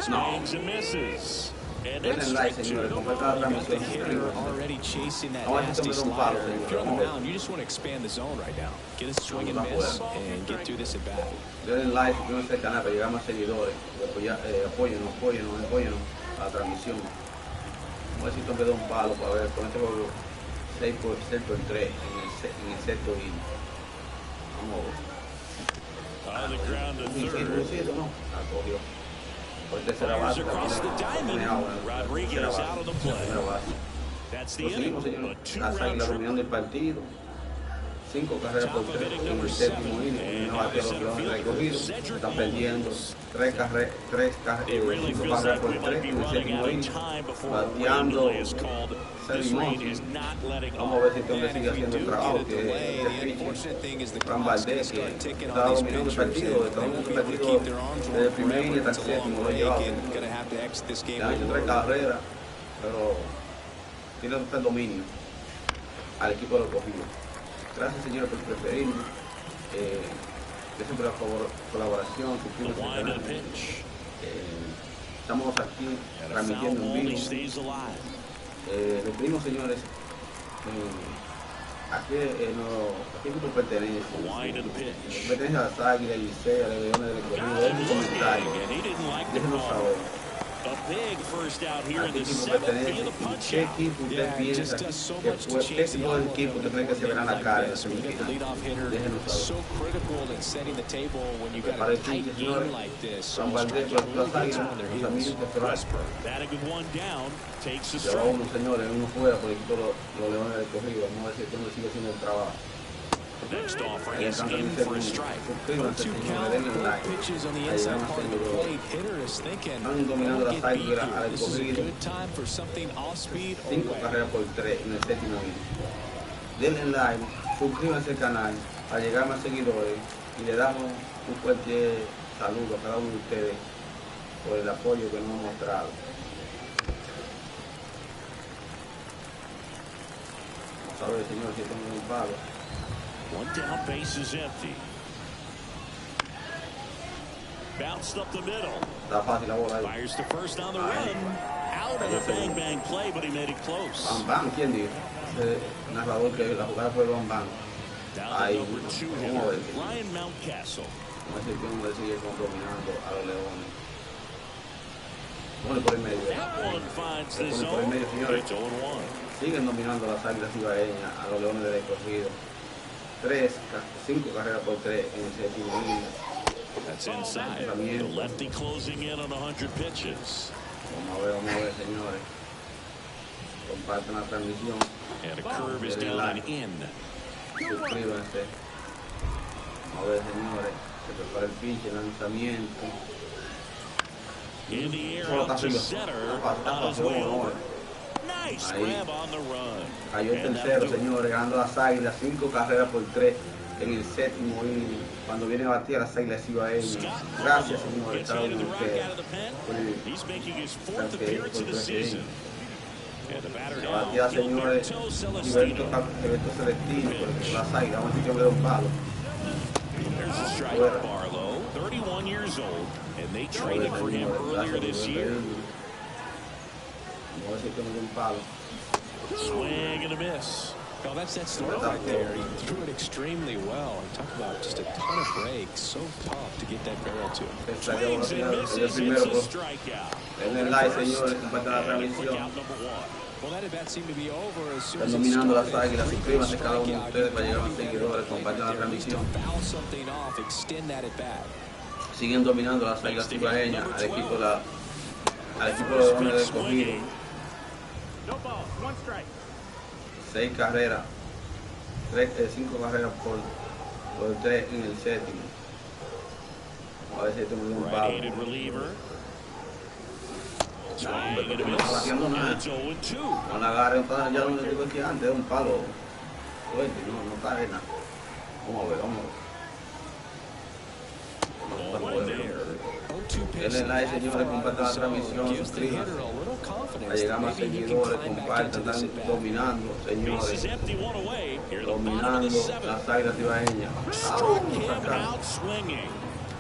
No. Swings and misses. And that's Denle like, strike señores, two. compartan la transmisión, suscríbanse. Already chasing that Vamos a ver si nasty tomamos un palo, slider. señor. If you're on the Vamos a ver. mound, you just want to expand the zone right now. Get a swing and Vamos a miss ver. and get through this at bat. Denle like, suscríbanse al canal para llegar a más seguidores. Apóyennos a la transmisión. Vamos a ver si tomé un palo para ver con este juego 6 por 3 en el sexto inning. Vamos a ver. On the ground to Un third. hicito, ¿no? La cogió. Por tercera Fires base. across the diamond. Rodriguez out of the play. That's the inning. Seguimos, señor. A Las two-run Águilas trip. dominando el partido. 5 carreras por 3 en el séptimo inning. No bate los Leones del Escogido. Están perdiendo 5 carreras por 3 en el séptimo inning. Bateando Sedimos. Vamos a ver si este hombre sigue haciendo el trabajo que Fran Valdés, que está dominando el partido, desde el primer inning hasta el séptimo, lo ha llevado. Le han hecho 3 carreras, pero tiene el dominio al equipo de los Escogido. Gracias, señores, por preferirnos. Gracias por la colaboración, suscríbanse al canal. Estamos aquí transmitiendo en vivo. Les pedimos, señores, ¿a qué grupo pertenece? Pertenece a las Águilas, Licea, a los Leones del Escogido. Dejen un comentario, déjenos saber. A big first out here ¿A in qué the equipo seventh pertenece? via the ¿Qué punch out. equipo usted piensa qué tipo de equipo usted cree que se verá en la cara en la semifinal? Déjenos saber. Para el pinche, señores, Fran Valdés, las Águilas, los amigos de Ferrasco. Batting with one down, takes a Lleva strike. uno, señores, uno fuera por el equipo de los Leones del Escogido. Vamos a ver si este hombre sigue haciendo el trabajo. Next offering Ahí is están in for a strike. suscríbanse, señores, denle like. Ahí van a seguidores. Están dominando las Águilas al Escogido. 5 carreras por 3 en el séptimo inning. Denle like, suscríbanse al canal para llegar a más seguidores y le damos un fuerte saludo a cada uno de ustedes por el apoyo que nos han mostrado. Vamos a ver, señor, si tengo un palo. One down, base is empty. Bounced up the middle. Está fácil la bola ahí. Fires to first on the run. Out of the bang play, but he made it close. Bam Bam, ¿quién dijo? Ese narrador que la jugada fue Bam Bam. Down Ahí, to number 2 vamos a hitter, ver. Ryan Mountcastle. Vamos a ver si el hombre sigue dominando a los Leones. Pone por el medio. That one finds the Pone por el zone. medio, señores. It's 0-1. siguen dominando las Águilas Ibaeñas a los Leones del Escogido. 5 carreras por 3 en el séptimo inning. That's inside. The lefty closing in on 100 pitches. Vamos a ver, señores. Compartan la transmisión. And a curve is down and in. Suscríbanse. Vamos a ver, señores. Se prepara el pitch, el lanzamiento. In the air out to center. On his way over. Nice grab on the run. Cayó el tercero, señores, ganando las Águilas 5 carreras por 3 en el séptimo inning. Cuando vienen a batir a las Águilas Ibaeñas. Gracias, señores, cada uno de ustedes. He's making his 4th appearance of the season. La batida, señores, Gilberto Celestino, porque las Águilas, vamos a decir que me da un palo. There's a strike at Barlow, 31 years old, and they traded for him earlier this year. Vamos a decir que me da un palo. Swing and a miss. Oh, that's that slurve right there. He threw it extremely well. Talk about just a ton of breaks. So tough to get that barrel to him. Swings and misses. It's a strikeout. En el live, señores, compartan la transmisión. Well, that at bat seemed to be over as soon Están as dominando las Águilas. Suscríbanse cada uno de ustedes para llegar a más seguidores. Compartan la transmisión. something off, extend that at bat. Siguen dominando las Águilas Ibaeñas al equipo de los Leones del Escogido. No ball, 1 strike. 6 carreras, 5 carreras por 3 en el séptimo. A ver si este me dio un palo. Right-handed reliever. Swing and a No miss. está haciendo nada. It's 0-2. Con la agarre, ya lo que digo aquí antes, es un palo fuerte, no está de nada. Vamos a ver. Denle like, señores, compartan la transmisión, suscríbanse. Para llegar a más seguidores, compartan, están dominando, Base is señores. empty, 1 away. Here at the bottom Dominando of the 7th. las Águilas Ibaeñas. Struck him out swinging.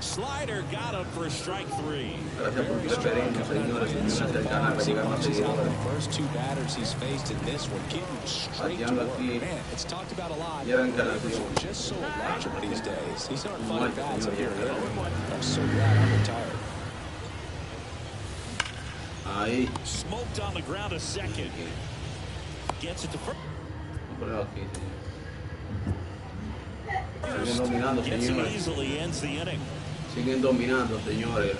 Slider got him for strike 3. Gracias por preferirnos, señores. Suscríbanse al canal para llegar a más seguidores. First 2 batters he's faced in this one, getting straight to Bateando work. aquí. Man, it's talked about a lot. Ya la encarnación. Just so electric these days. These aren't funny Muerto, bats up señor, here. ya. I'm so glad I'm retired. Ahí. Smoked on the ground a second. Gets it to first. Ponelo aquí, señor. Siguen dominando, Gets it señores. easily, ends the inning. Siguen dominando, señores,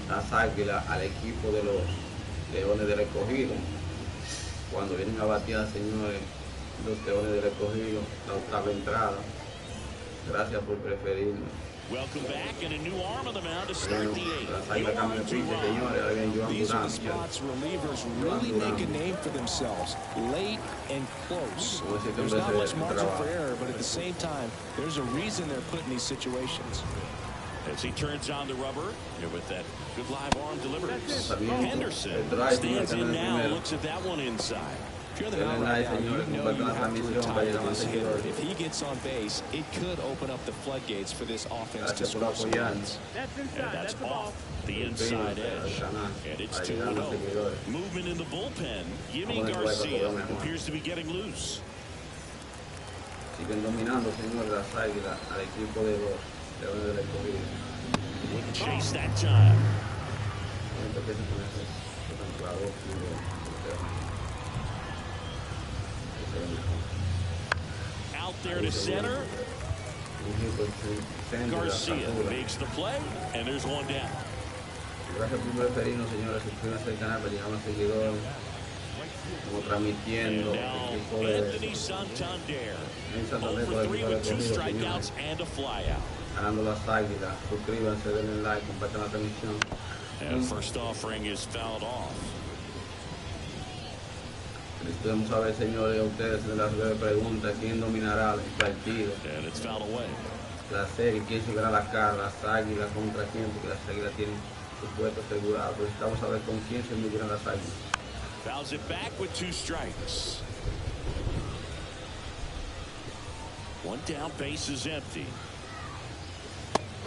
las Águilas al equipo de los Leones del Escogido. Cuando vienen a batear, señores, los Leones del Escogido, la octava entrada. Gracias por preferirnos. Welcome back, and a new arm on the mound to start the 8th. Las Águilas cambian de pitcher, señores. Ahora viene Joan These are Durán. the spots relievers really make a name for themselves, late and close. There's not much margin for error, but at the same time, there's a reason they're put in these situations. As he turns on the rubber, and with that good live arm delivers. Henderson El drive, stands in señor, now, primero. looks at that one inside. If you're the Denle mound like, right now, señores, you know compartan you la have to transmisión para retire llegar a más this hitter. seguidores. If he gets on base, it could open up the floodgates for this offense to Gracias por score some apoyarnos. runs. That's And inside. that's That's a ball. off the inside edge. And it's Para 2 llegar a más 0. seguidores. Movement in the bullpen. Jimmy Vamos a ver Garcia cuál es el mejor. appears to be getting loose. Siguen dominando, señores, las Águilas al equipo de los Leones del Escogido. Wouldn't chase that time. Out there to center. Garcia makes the play, and there's 1 down. Gracias por preferirnos, señores. Suscríbanse al canal para llegar a más seguidores. Estamos transmitiendo And el now equipo de Anthony Santander. Santander Over con el 3 equipo de with 2 Escogido, strikeouts señores. and a flyout. Ganando las Águilas. Suscríbanse, denle like, compartan la transmisión. And first offering is fouled off. Vamos a ver, señores, a ustedes de las breves preguntas. ¿Quién dominará el partido? And it's fouled away. La serie, ¿quién se verá la cara? Las Águilas contra quién, porque las Águilas tienen su puesto asegurado. Pues vamos a ver con quién se medirán las Águilas. Fouls it back with 2 strikes. 1 down, base is empty.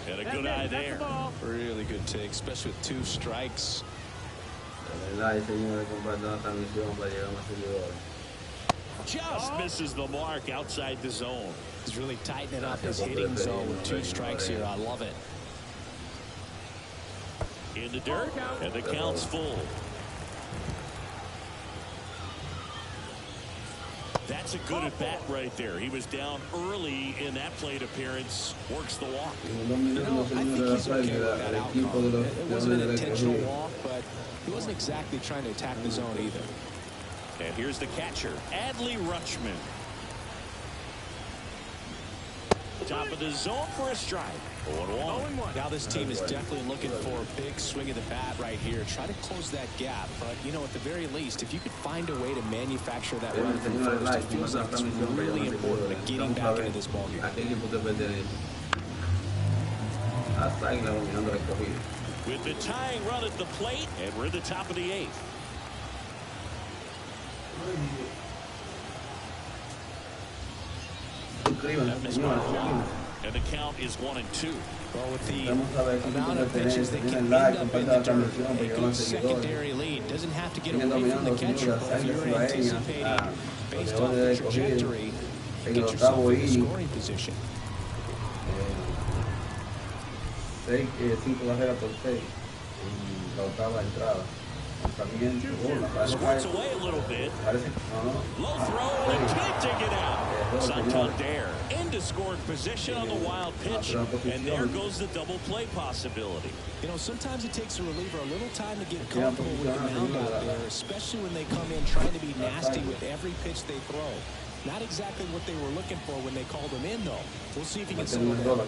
And a good eye there. Really good take, especially with 2 strikes. Denle like, señores, compartan la transmisión para llegar a más seguidores. Just misses the mark outside the zone. He's really tightening up his hitting zone with 2 strikes here. I love it. In the dirt, and the count's full. That's a good at-bat right there. He was down early in that plate appearance. Works the walk. You know, I think he's okay with that outcome. It wasn't an intentional walk, but he wasn't exactly trying to attack the zone either. And here's the catcher, Adley Rutschman. Top of the zone for a strike. 0-1. Now this team is definitely looking for a big swing of the bat right here. Try to close that gap. But, you know, at the very least, if you could find a way to manufacture that run from first, it feels like it's really important to getting back into this ballgame. With the tying run at the plate, and we're at the top of the 8th. And the count is 1-2. Well, with the amount of pitches that can end up in the dirt, a good secondary lead doesn't have to get away from the catcher. If you're anticipating, based off the trajectory, get yourself in a scoring position. 5 carreras por 6 en la octava entrada. Squirts away a little bit. Low throw and can't take it out. Santander into scoring position on the wild pitch, and there goes the double play possibility. You know, sometimes it takes a reliever a little time to get comfortable with the mound out there, especially when they come in trying to be nasty with every pitch they throw. Not exactly what they were looking for when they called him in, though. We'll see if he can settle down.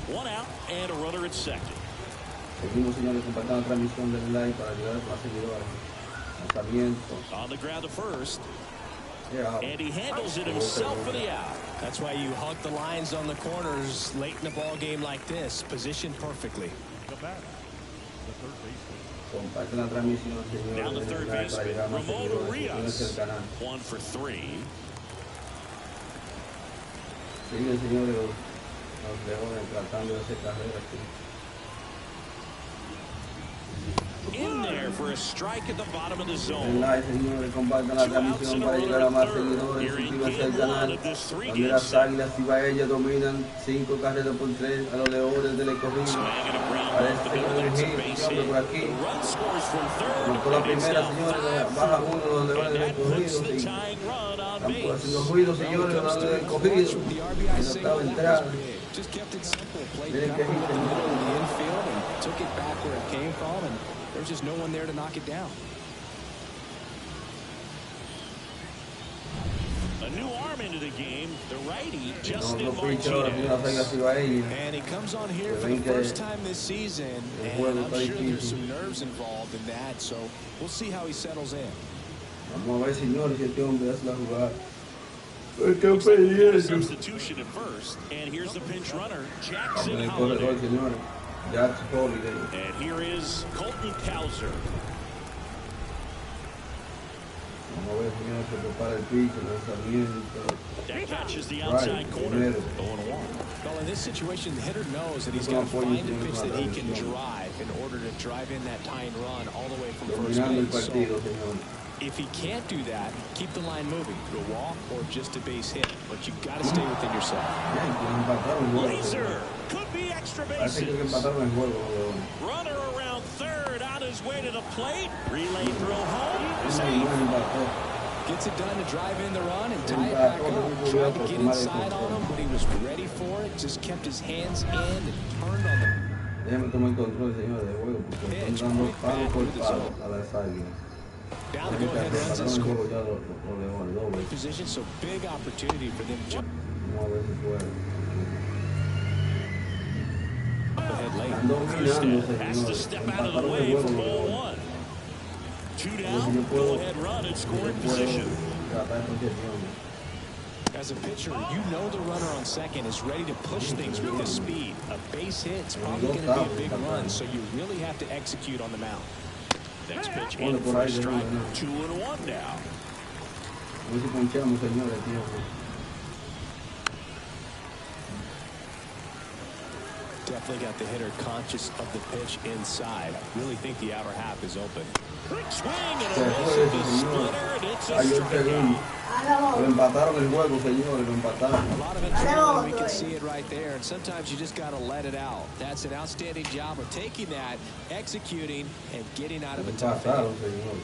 1 out and a runner at second. Seguimos, señores, compartiendo la transmisión del live para ayudar a los seguidores. Lanzamiento. On the ground to first. Yeah. And he handles it himself for the out. That's why you hug the lines on the corners late in a ball game like this. Positioned perfectly. Comparte la transmisión, señores. Down the third baseman, Ramon Rios. 1 for 3. Siguen, señores, los leones tratando de hacer carreras aquí. In there for a strike at the bottom of the zone. 2 outs in a row in the third. Here in game 1 of this 3-game las set. Águilas Cibaeñas dominan 5 carreras por 3 a los Leones del Escogido. Swing and a ground Parece ball. que The es base hit. por aquí. The run scores from third. Por la And it's primera, now señores, 5 baja for 1 los Leones and del that puts Escogido. the tying run on Están base. haciendo ruido, señores, los Leones del Escogido. En la octava entrada. Just kept it simple. Played Miren qué cover hit, in the middle señores. of the infield and took it back where it came from, and there was just no one there to knock it down. A new arm into the game, the righty, No Justin pincha ahora, señores, las Águilas Martinez. Cibaeñas. And he comes on here for the first time this season, and I'm sure there's some nerves involved in that, so we'll see how he settles in. Vamos a ver, señores, si este hombre hace la jugada. A substitution at first, and here's the pinch runner, Jackson El Holiday. corredor, señores. Jackson Holiday. And here is Colton Cowser. Vamos a ver, señores, se prepara el pitch, el lanzamiento. That catches the outside corner. 0-1. Well, in this situation, the hitter knows that he's got to find a pitch that he can drive in order to drive in that tying run all the way from first Dominando el base. partido, So señores. if he can't do that, keep the line moving, a walk or just a base hit. But you've got to stay within yourself. Empataron el juego. Laser could be extra Parece que bases. empataron el juego, los Leones. Runner around third on his way to the plate. Relay throw home. Ese Safe. León empató. Gets it done to drive in the run and tie it back up. Tried to get inside on him, but he was ready for it. Just kept his hands in and turned on them. Déjame tomar el control, señores, del juego, porque están dando palo por palo a las Águilas. Down the go-ahead runs and score. Ya los Leones, doble. Position, so big opportunity for them to jump Vamos a ver si puede. ahead late. Están dominando, Has to señores. step out of the Empataron el way juego, for los ball Leones. 1. 2 down, go ahead run and scoring position. Tratar de posición. As a pitcher, you know the runner on second is ready to push things with his speed. A base hit's probably going to be a big run, so you really have to execute on the mound. Next pitch in for a strike. 2-1 now. A ver si ponchamos, señores, tío. Definitely got the hitter conscious of the pitch inside. Really think the outer half is open. Quick swing and a miss at the splitter, and it's a strikeout. Lo empataron el juego, señores, lo empataron. A lot of it, we can see it right there, and sometimes you just got to let it out. That's an outstanding job of taking that, executing, and getting out of a tough Empataron, inning. señores.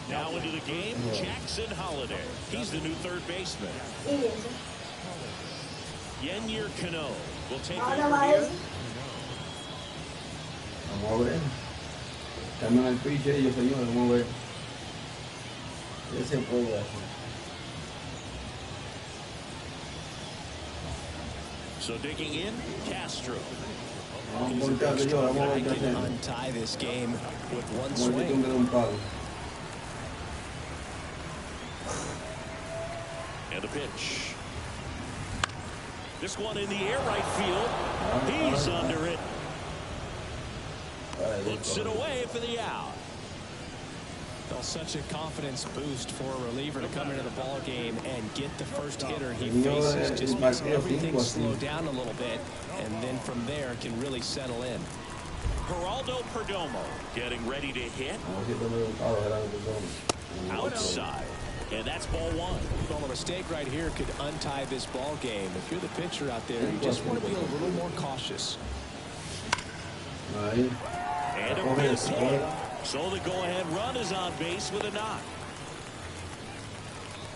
Now into the game, Jackson Holiday. He's the new third baseman. Yenyer Cano will take over here. Vamos a ver. Cambian el pitch ellos, señores. Vamos a ver. ¿Qué se puede hacer? So digging in, Castro. He's a big, strong guy, can untie this game with one swing. And a pitch. This one in the air right field. He's under it. Looks it away for the out. Well, such a confidence boost for a reliever to come into the ball game and get the first hitter he faces. Just makes everything slow down a little bit, and then from there can really settle in. Geraldo Perdomo getting ready to hit. Outside. And that's ball one. Well, a mistake right here could untie this ball game. If you're the pitcher out there, you just want to be a little more cautious. And a base hit. So the go-ahead run is on base with a knock.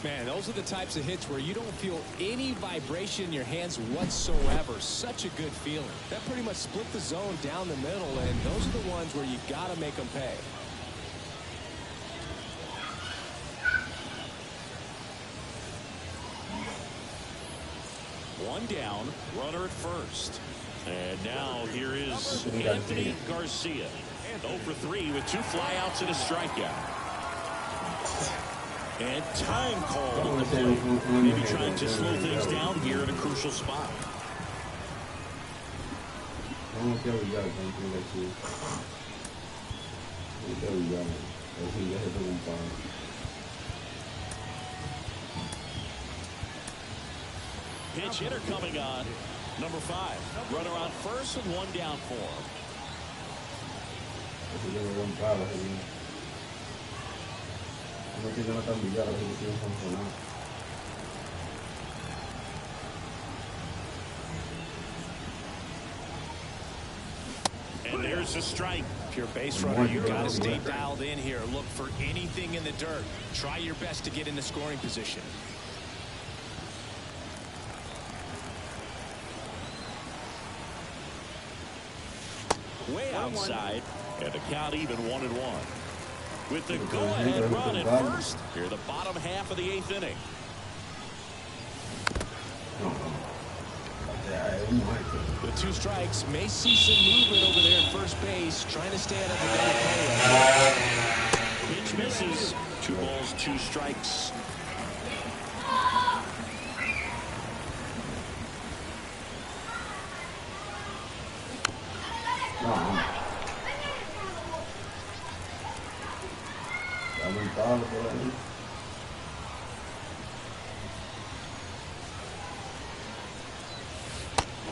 Man, those are the types of hits where you don't feel any vibration in your hands whatsoever. Such a good feeling. That pretty much split the zone down the middle, and those are the ones where you got to make them pay. One down, runner at first. And now here is Anthony Garcia. 0 for 3 with 2 flyouts and a strikeout. And time called on the plate. Maybe trying to slow things down here at a crucial spot. Pitch hitter coming on. Number 5. Runner on first with 1 down for him. And there's a strike. If you're a base runner, you got to stay dialed in here. Look for anything in the dirt. Try your best to get into scoring position. Way outside, and the count even 1-1. With the go-ahead run at first, here the bottom half of the 8th inning. The 2 strikes may see some movement over there at first base, trying to stay out of the double play. Pitch misses. 2 balls, 2 strikes.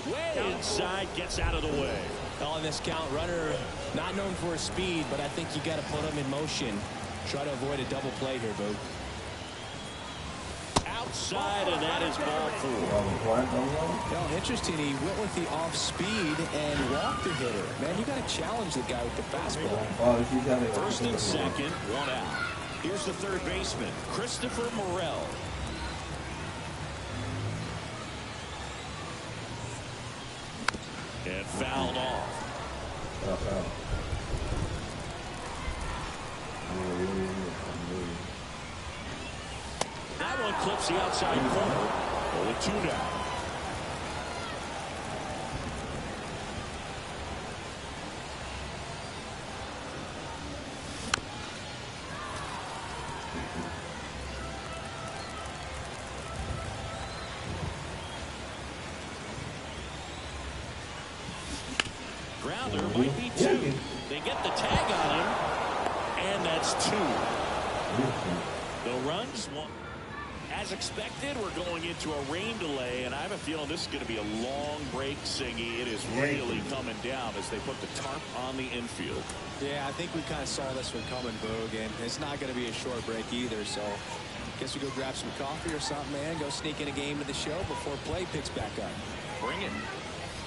Way inside, gets out of the way. On this count, runner not known for his speed, but I think you got to put him in motion. Try to avoid a double play here, Boo. Outside, and that is ball 4. Well, interesting. He went with the off speed and walked the hitter. Man, you got to challenge the guy with the fastball. First and second, 1 out. Here's the third baseman, Christopher Morel. And fouled off. That one clips the outside corner. Only 2 down. Grounder might be 2. They get the tag on him, and that's 2. The runs, one. As expected, we're going into a rain delay, and I have a feeling this is going to be a long break, Singy. It is really coming down as they put the tarp on the infield. Yeah, I think we kind of saw this one coming, Boog, and it's not going to be a short break either, so guess we go grab some coffee or something, man. Go sneak in a game to the show before play picks back up. Bring it.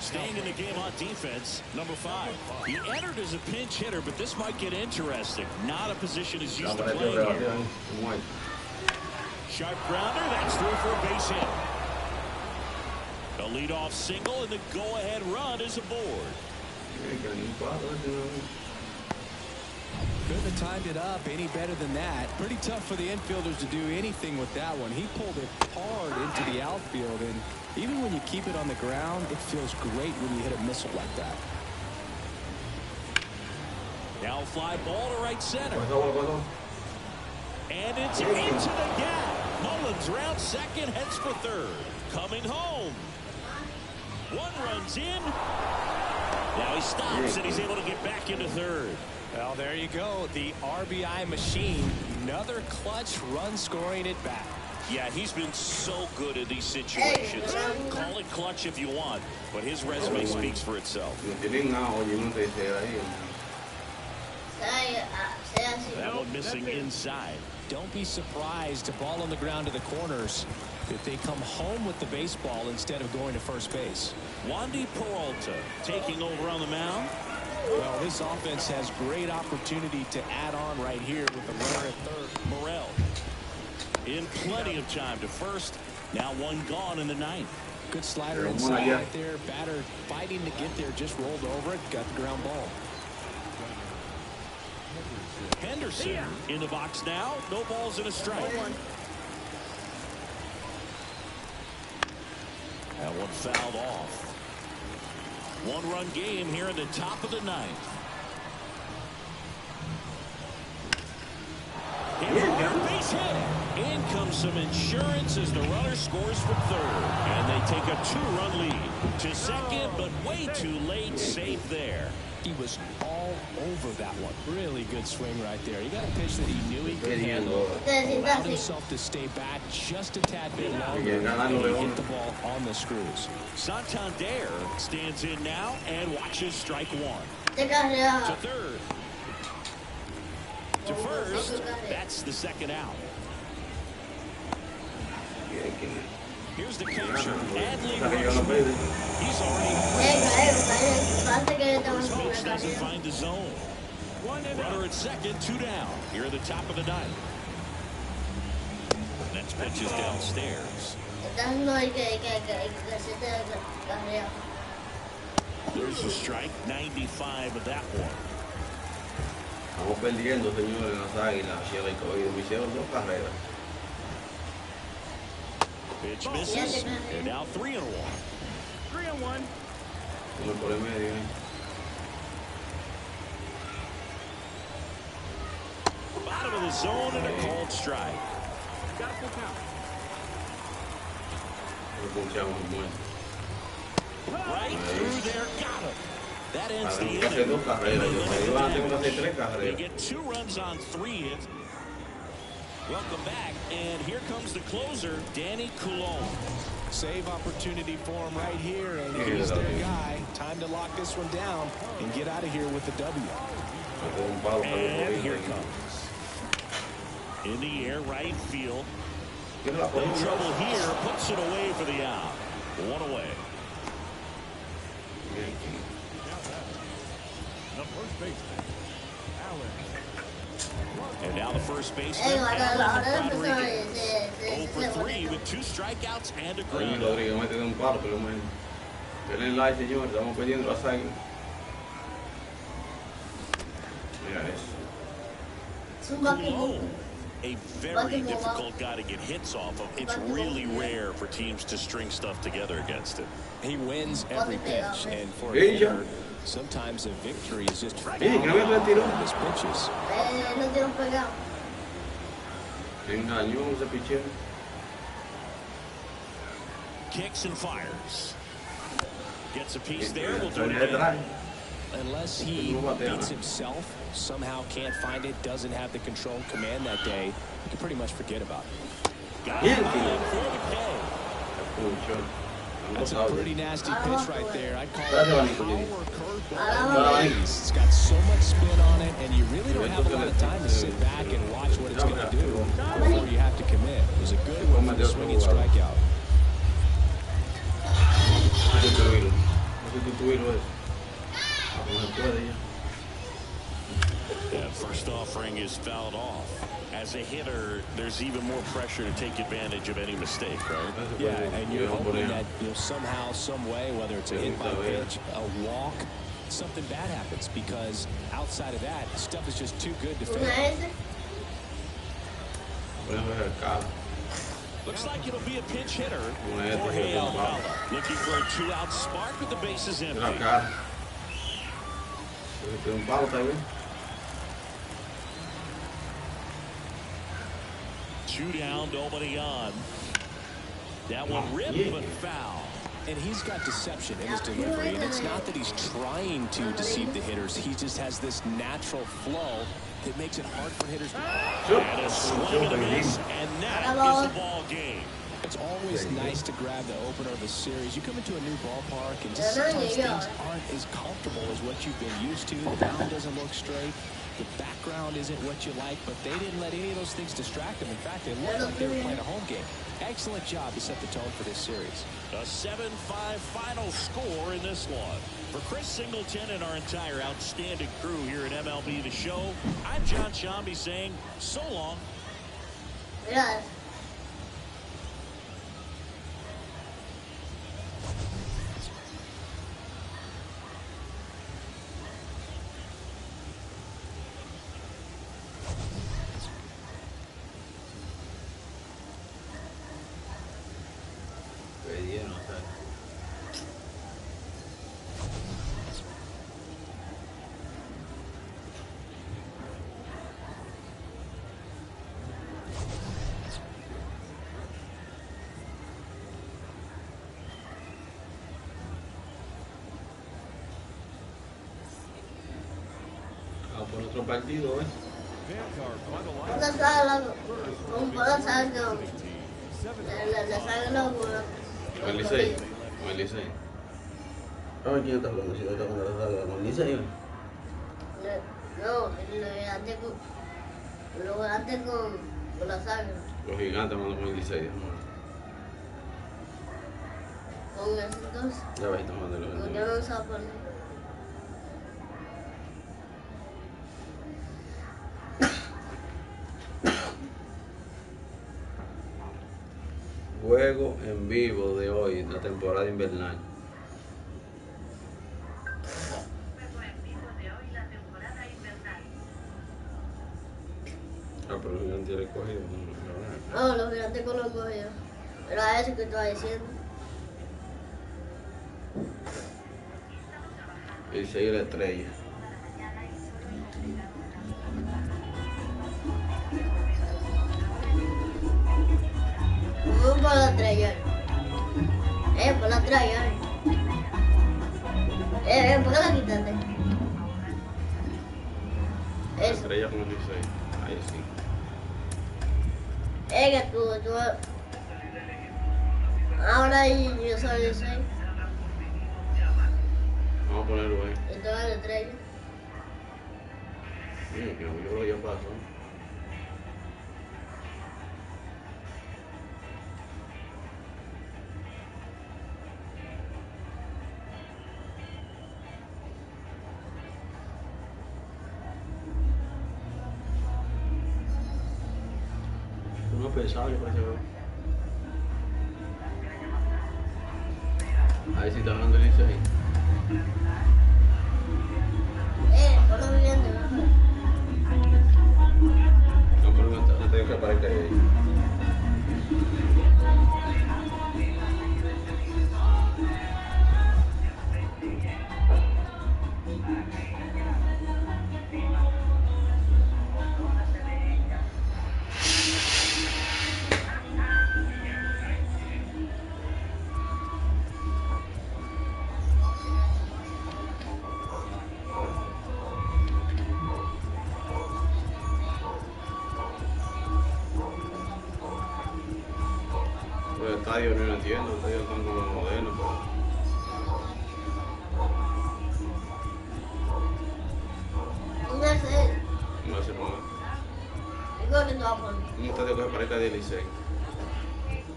Staying in the game on defense, number 5. He entered as a pinch hitter, but this might get interesting. Not a position he's used to playing here. Sharp grounder, that's through for a base hit. The leadoff single, and the go-ahead run is aboard. Couldn't have timed it up any better than that. Pretty tough for the infielders to do anything with that one. He pulled it hard into the outfield, and even when you keep it on the ground, it feels great when you hit a missile like that. Now fly ball to right center. And it's into the gap. Mullins round second, heads for third. Coming home. One runs in. Now he stops, and he's able to get back into third. Well, there you go. The RBI machine. Another clutch run scoring at bat. Yeah, he's been so good in these situations. Call it clutch if you want, but his resume speaks for itself. That one missing inside. Don't be surprised to ball on the ground to the corners if they come home with the baseball instead of going to first base. Wandy Peralta taking over on the mound. Well, this offense has great opportunity to add on right here with the runner at third. Morel in plenty of time to first. Now one gone in the ninth. Good slider inside right there. Batter fighting to get there, just rolled over it, got the ground ball. Henderson in the box now. No balls and a strike. That one fouled off. One-run game here in the top of the ninth. Base hit. In comes some insurance as the runner scores from third. And they take a 2-run lead to second, but way too late. Safe there. He was all over that one. Really good swing right there. He got a pitch that he knew he could handle. Allowed himself to stay back just a tad bit longer and hit the ball on the screws. Santander stands in now and watches strike one. To third. To first. That's the second out. Here's the catcher, Adley Rutschman. He's already first pitch doesn't find the zone. Runner at second, 2 down. Here at the top of the ninth. Next pitch is downstairs. There's a strike, 95 of that one. Estamos perdiendo, señores, las Águilas y el escogido. Me hicieron 2 carreras. Pitch misses, and now 3-1. 3-1. Uno por el medio. Bottom of the zone and a called strike. Got a full count. Right through there, got him. That ends the inning. They get 2 runs on 3 hits. Welcome back, and here comes the closer, Danny Coulomb. Save opportunity for him right here, and he's their guy. Time to lock this one down and get out of here with the W. And here it comes. In the air, right field. In trouble here, puts it away for the out. 1 away. The first baseman, Allen. And now the first baseman, Alan Rodriguez. 0 for 3 with 2 strikeouts and a ground. Denle like, señor, estamos perdiendo las Águilas. Mira eso. Coulomb, a very difficult guy to get hits off of. It's really rare for teams to string stuff together against him. He wins every pitch, and for a hitter, sometimes a victory is just found on his pitches. Kicks and fires. Gets a piece there. We'll do it again. Unless he beats himself, somehow can't find it, doesn't have the control and command that day, you can pretty much forget about it. Got it for the K. That's a pretty nasty pitch right there. I'd call it a power curveball. It's got so much spin on it, and you really don't have a lot of time to sit back and watch what it's going to do before you have to commit. It was a good one for the swinging strikeout. subirlo eso. No se puede ya. That first offering is fouled off. As a hitter, there's even more pressure to take advantage of any mistake, right? Yeah, and you're hoping that somehow, some way, whether it's a hit by pitch, a walk, something bad happens, because outside of that, stuff is just too good to fail. Looks like it'll be a pinch hitter for Aguilas. Looking for a two-out spark with the bases empty. Two down, nobody on. That one ripped, but foul. And he's got deception in his delivery, and it's not that he's trying to deceive the hitters. He just has this natural flow that makes it hard for hitters to... And a swing and a miss, and that is the ball game. It's always nice to grab the opener of a series. You come into a new ballpark, and just sometimes things aren't as comfortable as what you've been used to. The mound doesn't look straight. The background isn't what you like, but they didn't let any of those things distract them. In fact, they looked like they were playing a home game. Excellent job to set the tone for this series. A 7-5 final score in this one. For Chris Singleton and our entire outstanding crew here at MLB The Show, I'm John Shambi saying so long. Yes. Por otro partido, ¿eh? La saga, un poco la saga, Con el Licey. Con el Licey. ¿Quién está hablando? Si no está con la saga, con el Licey. No, lo antes con la saga. Los gigantes van con el Licey. Con esos dos. Ya ves, estamos de los Yo no sé por qué. Juego en vivo de hoy, la temporada invernal. Pero los gigantes le cogido, No, los gigantes con los cogidos. Era eso que estaba diciendo. Y sigue la estrella. Vamos por la estrella. Por la estrella. ¿Por qué la quitaste? La estrella con el Licey. Ahí sí. Que tú. Ahora yo soy el 6. Vamos a ponerlo ahí. Esto es la estrella. Yo creo que ya pasó. No pensaba que fuese hoy. Ahí sí está hablando el Licey. Por lo viendo. No, pero no tengo que aparezca ahí. Los estadios no lo entiendo, los estadios están como modernos, ¿Dónde es él? pero no se ponga. Digo que tú vas a poner. Un estadio que aparezca de Licey.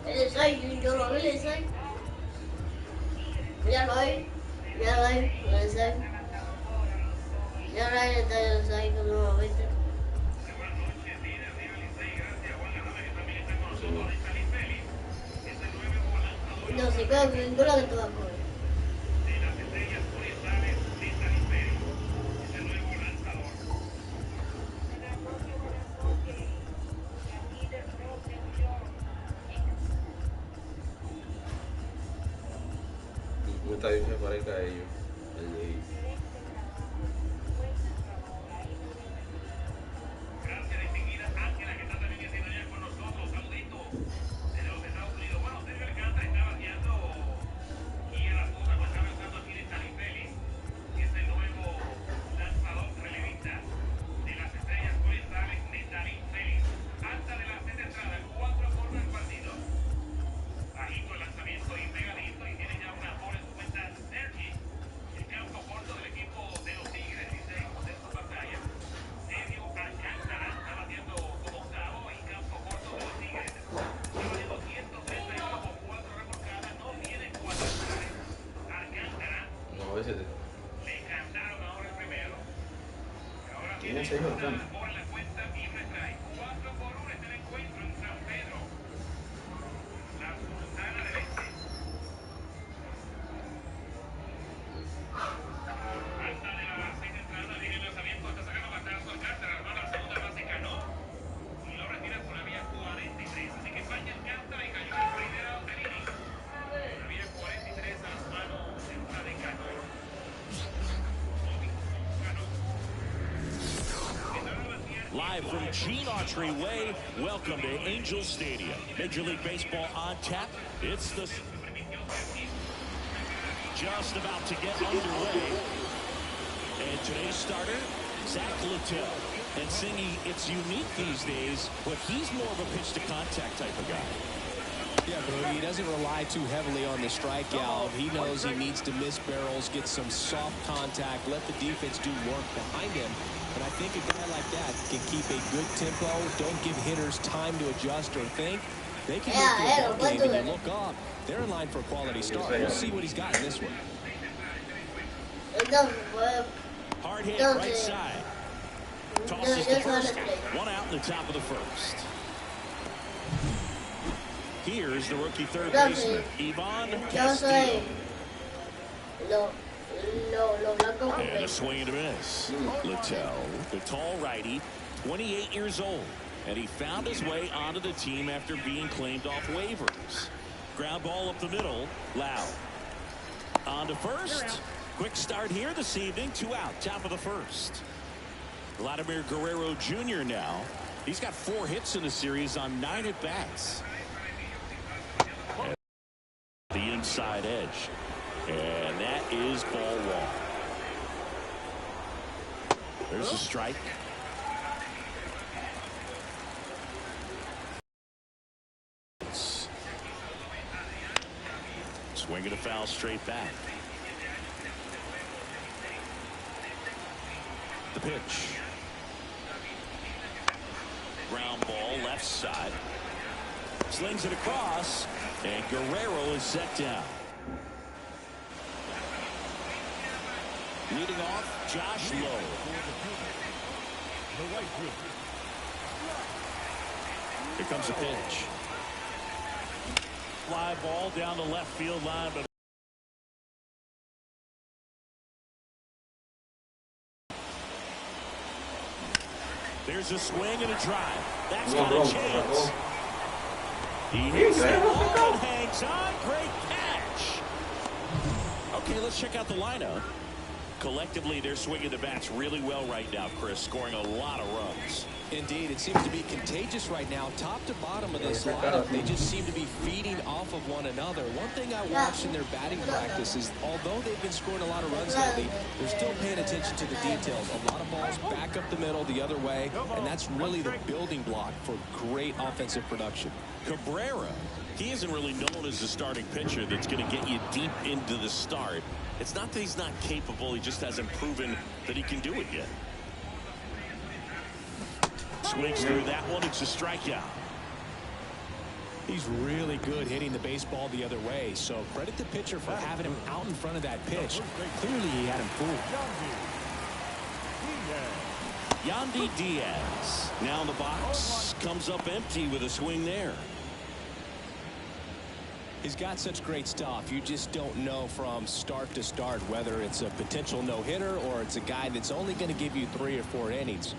El 6, yo lo vi el 6. Ya lo vi. Ya no hay, no hay seis. Ya no hay detalles ahí que no, ¿viste? No sé, creo que ninguna que tú vas a coger. Un estadio se parezca a ellos. El de no, ese de... ¿Quién se hizo tanto? Live from Gene Autry Way, welcome to Angel Stadium. Major League Baseball on tap. It's the... Just about to get underway. And today's starter, Zach Littell. And Singy, it's unique these days, but he's more of a pitch-to-contact type of guy. Yeah, Boogie, he doesn't rely too heavily on the strikeout. He knows he needs to miss barrels, get some soft contact, let the defense do work behind him. And I think a guy like that can keep a good tempo, don't give hitters time to adjust or think. They can make the ball game and you look up. They're in line for a quality start. We'll see what he's got in this one. Hard hit, right side. Tosses the first. One out in the top of the first. Here's the rookie third baseman, Ivan Castillo. And a swing and a miss. Littell, the tall righty, 28 years old. And he found his way onto the team after being claimed off waivers. Ground ball up the middle, Loud. On to first. Quick start here this evening, 2 out, top of the first. Vladimir Guerrero Jr. now. He's got 4 hits in the series on 9 at-bats. The inside edge. And that is ball 1. There's a strike. Swing and a foul straight back. The pitch. Ground ball left side. Slings it across, and Guerrero is set down. Leading off, Josh Lowe. Here comes a pitch. Fly ball down the left field line, but there's a swing and a drive. That's got a chance. He hits the ball and hangs on. Great catch. Okay, let's check out the lineup. Collectively, they're swinging the bats really well right now, Chris, scoring a lot of runs. Indeed, it seems to be contagious right now. Top to bottom of this lineup, they just seem to be feeding off of one another. One thing I watched in their batting practice is, although they've been scoring a lot of runs lately, they're still paying attention to the details. A lot of balls back up the middle the other way, and that's really the building block for great offensive production. Cabrera, he isn't really known as a starting pitcher that's going to get you deep into the start. It's not that he's not capable, he just hasn't proven that he can do it yet. Swings through that one, it's a strikeout. He's really good hitting the baseball the other way, so credit the pitcher for having him out in front of that pitch. Clearly, he had him fooled. Yandy Diaz now in the box, comes up empty with a swing there. He's got such great stuff. You just don't know from start to start whether it's a potential no-hitter or it's a guy that's only going to give you 3 or 4 innings.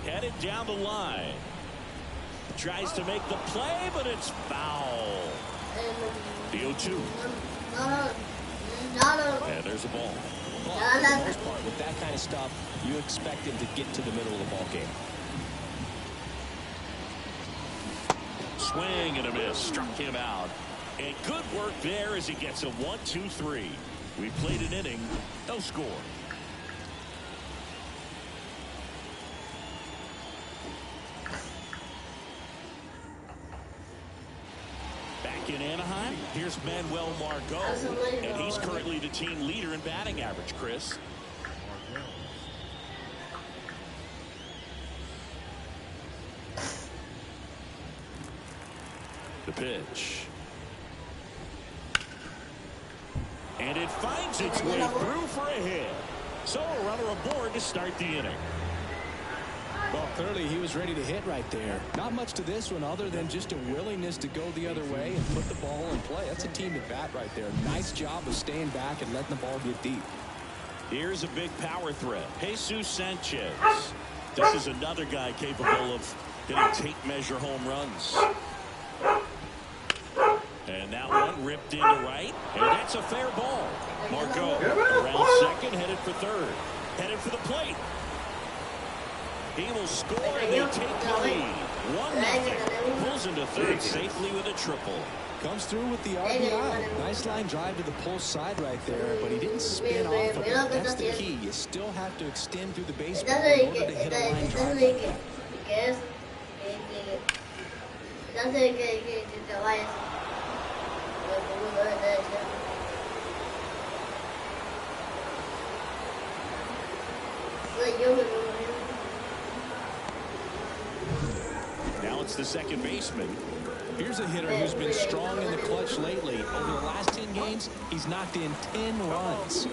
Headed down the line. Tries to make the play, but it's foul. The 0-2. And there's a ball. But for the most part, with that kind of stuff, you expect him to get to the middle of the ball game. Swing and a miss. Struck him out. And good work there as he gets a 1-2-3. We played an inning. No score. Back in Anaheim, here's Manuel Margot. And he's currently the team leader in batting average, Chris. The pitch. And it finds its way through for a hit. So a runner aboard to start the inning. Well, clearly he was ready to hit right there. Not much to this one other than just a willingness to go the other way and put the ball in play. That's a team at bat right there. Nice job of staying back and letting the ball get deep. Here's a big power threat. Jesus Sanchez. This is another guy capable of hitting tape measure home runs. And that one ripped into right. And that's a fair ball. Margot around second, headed for third. Headed for the plate. He will score and they take the lead. 1-0. Pulls into third safely with a triple. Comes through with the RBI. Nice line drive to the pull side right there, but he didn't spin off of it. That's the key. You still have to extend through the baseball in order to hit a line drive like that. Now it's the second baseman. Here's a hitter who's been strong in the clutch lately. Over the last 10 games, he's knocked in 10 runs.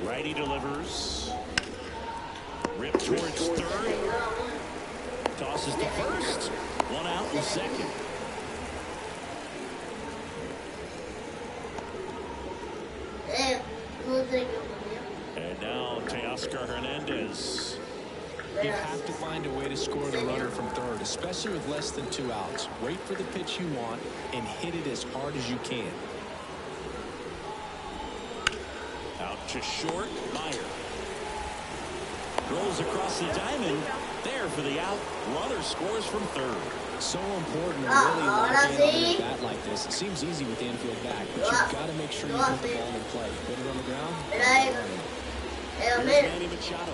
Righty delivers. Ripped towards third. Tosses to first. One out in second. And now Teoscar Hernandez. You have to find a way to score the runner from third, especially with less than 2 outs. Wait for the pitch you want and hit it as hard as you can. Out to short, Meyer. Rolls across the diamond. There for the out. Runner scores from third. So important to really lock in on a bat like this. It seems easy with the infield back, but you've got to make sure you put the ball in play. Put it on the ground. Here's Manny Machado.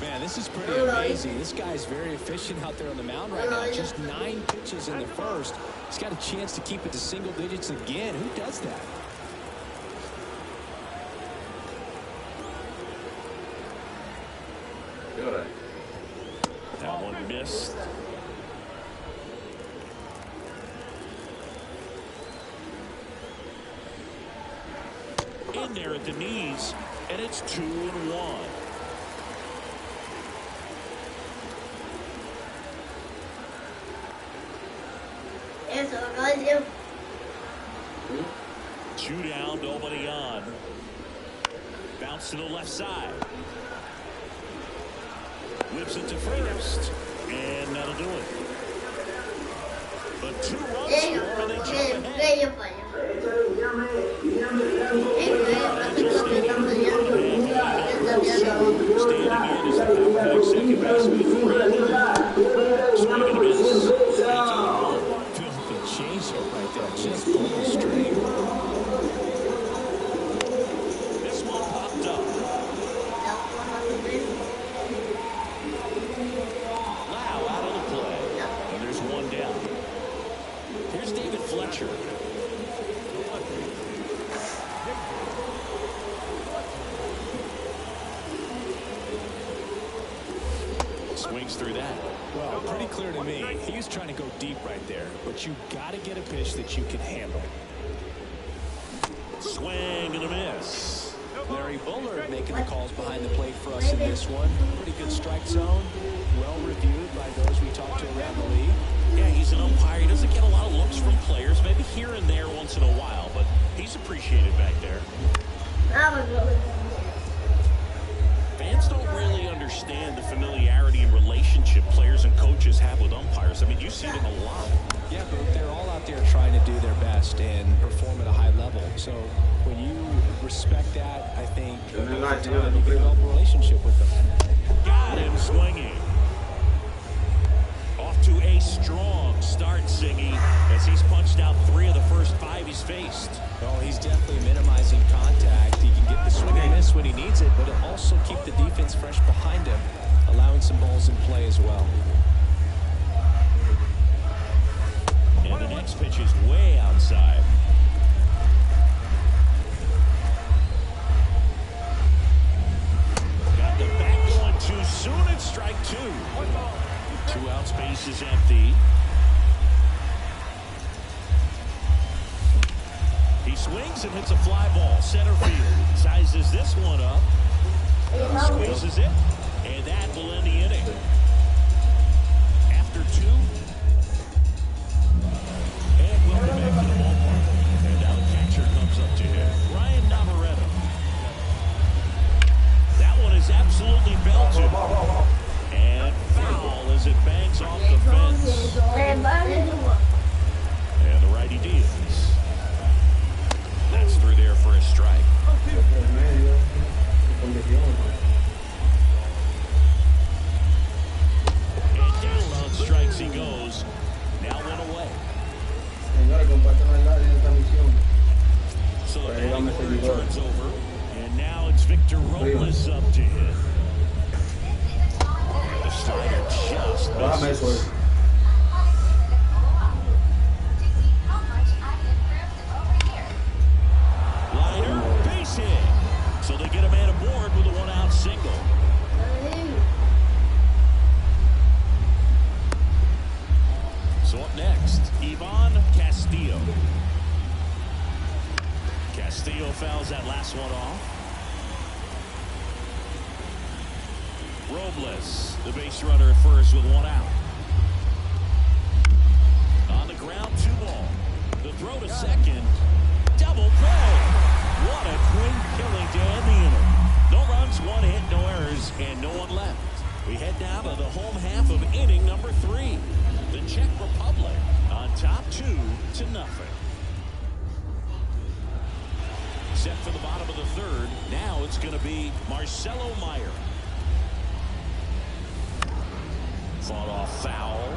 Man, this is pretty amazing. This guy's very efficient out there on the mound right now. Just 9 pitches in the first. He's got a chance to keep it to single digits again. Who does that? That one missed. In there at the knees, and it's 2-1. Two down, nobody on. Bounce to the left side. Whips it to first, and that'll do it. But 2 runs score, and they jump ahead. Standing in is the back second baseman. Swing and a miss. 18-1. Beautiful change-up right there. Just pull straight. This one popped up. Lau out of the play. And there's one down. Here's David Fletcher. swings through that. Well, pretty clear to me. He's trying to go deep right there, but you got to get a pitch that you can handle. Swing and a miss. Larry Bullard making the calls behind the plate for us in this one. Pretty good strike zone. Well reviewed by those we talked to around the league. Yeah, he's an umpire. He doesn't get a lot of looks from players, maybe here and there once in a while, but he's appreciated back there. Fans don't really understand the familiarity and relationship players and coaches have with umpires. I mean, you see them a lot. Yeah, but they're all out there trying to do their best and perform at a high level. So when you respect that, I think you can develop a relationship with them. Got him swinging. Off to a strong start, Siggy, as he's punched out 3 of the first 5 he's faced. Well, he's definitely minimizing contact. He can get the swing and miss when he needs it, but it'll also keep the defense fresh behind him, allowing some balls in play as well. And the next pitch is way outside. Got the bat going too soon. It's strike 2. 2 outs, base is empty. He swings and hits a fly ball. Center field sizes this one up. Squeezes it. And that will end the inning. After 2. And welcome back to the ballpark. And now the catcher comes up to him. Ryan Navarrete. That one is absolutely belted. And foul as it bangs off the fence. And the righty deals. That's through there for a strike. And down on strikes he goes. Now 1 away. So the batting order turns over. And now it's Victor Robles up to hit. The slider just misses. Liner, base hit. So they get a man aboard with a 1-out single. So up next, Ivan Castillo. Castillo fouls that last one off. Robles, the base runner at first with 1 out. On the ground, 2 ball. The throw to second. Double play. What a quick killing to end the inning. No runs, 1 hit, no errors, and no one left. We head down to the home half of inning number 3. The Czech Republic on top 2-0. Set for the bottom of the 3rd. Now it's going to be Marcelo Meyer. Fought off foul.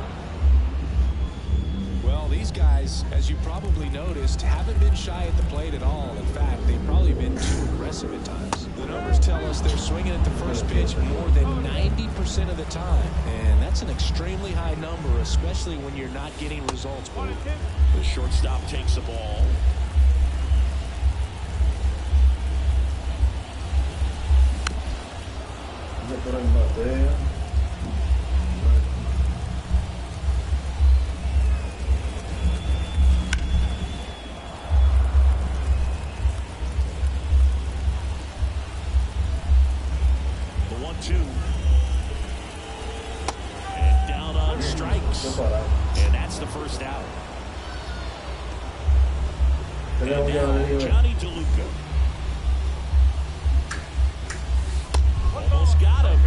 Well, these guys, as you probably noticed, haven't been shy at the plate at all. In fact, they've probably been too aggressive at times. The numbers tell us they're swinging at the first pitch more than 90% of the time. And that's an extremely high number, especially when you're not getting results. The shortstop takes the ball. The 1-2. And down on strikes. And that's the first out. And now Johnny DeLuca. Almost got him.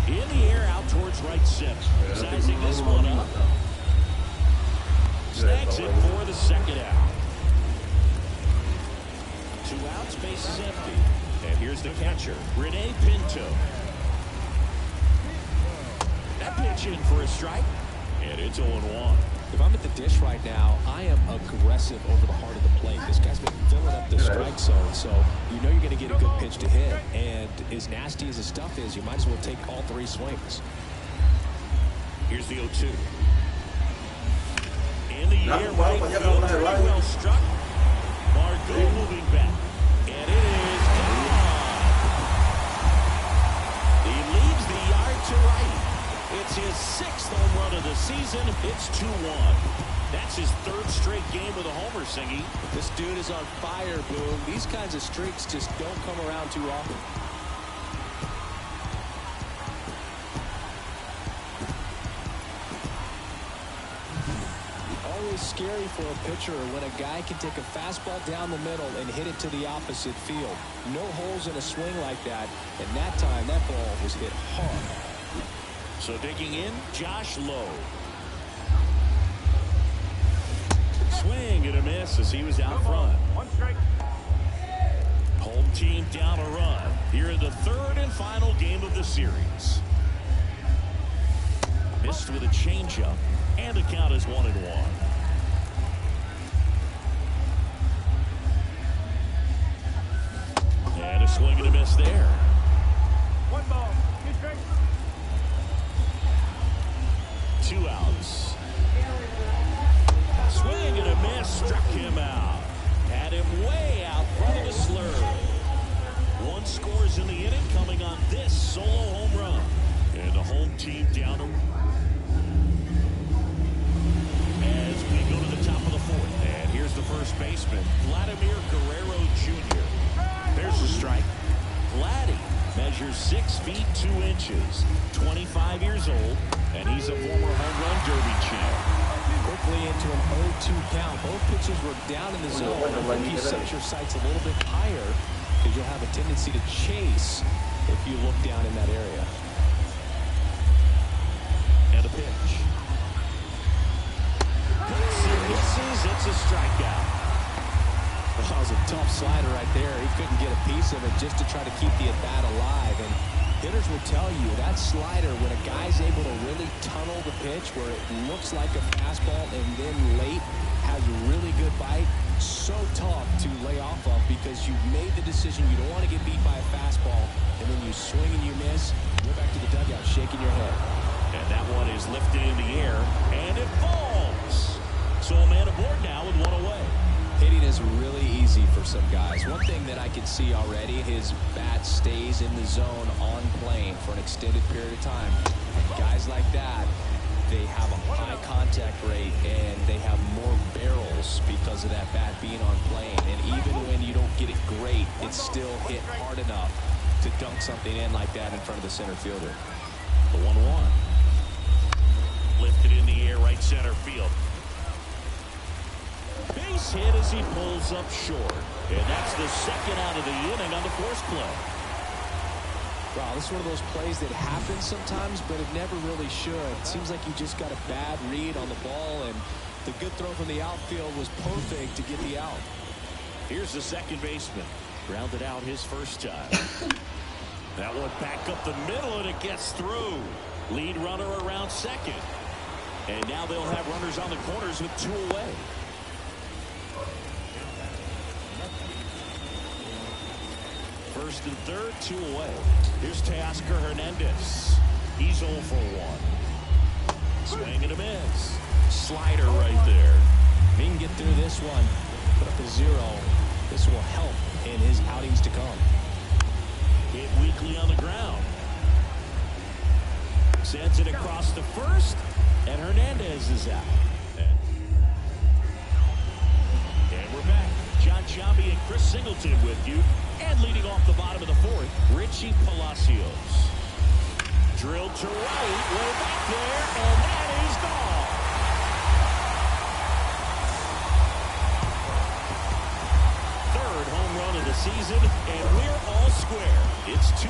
In the air out towards right center. Sizing this one up. Snags it for the second out. 2 outs, base is empty. And here's the catcher, Rene Pinto. That pitch in for a strike. And it's 0-1. If I'm at the dish right now, I am aggressive over the heart of the plate. This guy's been filling up the strike zone, so you know you're going to get a good pitch to hit. And as nasty as his stuff is, you might as well take all 3 swings. Here's the 0-2. In the air, right field, pretty well struck. Margot moving back. And it is gone. He leaves the yard to right. It's his 6th home run of the season. It's 2-1. That's his 3rd straight game with a homer, Singy. This dude is on fire, Boom. These kinds of streaks just don't come around too often. Always scary for a pitcher when a guy can take a fastball down the middle and hit it to the opposite field. No holes in a swing like that, and that time that ball was hit hard. So digging in, Josh Lowe. Swing and a miss as he was out front. 1 strike. Home team down a run here in the 3rd and final game of the series. Missed with a changeup, and the count is 1-1. And a swing and a miss there. 1 ball, 2 strikes. 2 outs. Swing and a miss, struck him out. Had him way out front of the slurve. 1 scores in the inning, coming on this solo home run. And the home team down as we go to the top of the 4th. And here's the first baseman, Vladimir Guerrero Jr. There's the strike. Vladdy measures 6 feet 2 inches, 25 years old, and he's a former home run derby champ. Quickly into an 0-2 count. Both pitchers were down in the zone. I think you set your sights a little bit higher because you'll have a tendency to chase if you look down in that area. And a pitch. Misses. It's a strikeout. That was a tough slider right there. He couldn't get a piece of it just to try to keep the at-bat alive. And hitters will tell you that slider, when a guy's able to really tunnel the pitch where it looks like a fastball and then late has a really good bite, so tough to lay off of because you've made the decision you don't want to get beat by a fastball, and then you swing and you miss, go back to the dugout shaking your head. And that one is lifted in the air, and it falls. So a man aboard now with 1 away. Hitting is really easy for some guys. One thing that I can see already, his bat stays in the zone on plane for an extended period of time. Guys like that, they have a high contact rate and they have more barrels because of that bat being on plane. And even when you don't get it great, it's still hit hard enough to dunk something in like that in front of the center fielder. The 1-1. Lifted in the air, right center field. Base hit as he pulls up short. And that's the 2nd out of the inning on the force play. Wow, this is one of those plays that happens sometimes, but it never really should. It seems like you just got a bad read on the ball, and the good throw from the outfield was perfect to get the out. Here's the second baseman. Grounded out his first time. That one back up the middle, and it gets through. Lead runner around second. And now they'll have runners on the corners with 2 away. First and third, 2 away. Here's Teoscar Hernandez. He's 0 for 1. Swing and a miss. Slider right there. If he can get through this one, put up a 0, this will help in his outings to come. Hit weakly on the ground. Sends it across the first, and Hernandez is out. And we're back. John Giambi and Chris Singleton with you. And leading off the bottom of the 4th, Richie Palacios. Drilled to right, way back there, and that is gone. Third home run of the season, and we're all square. It's 2-2.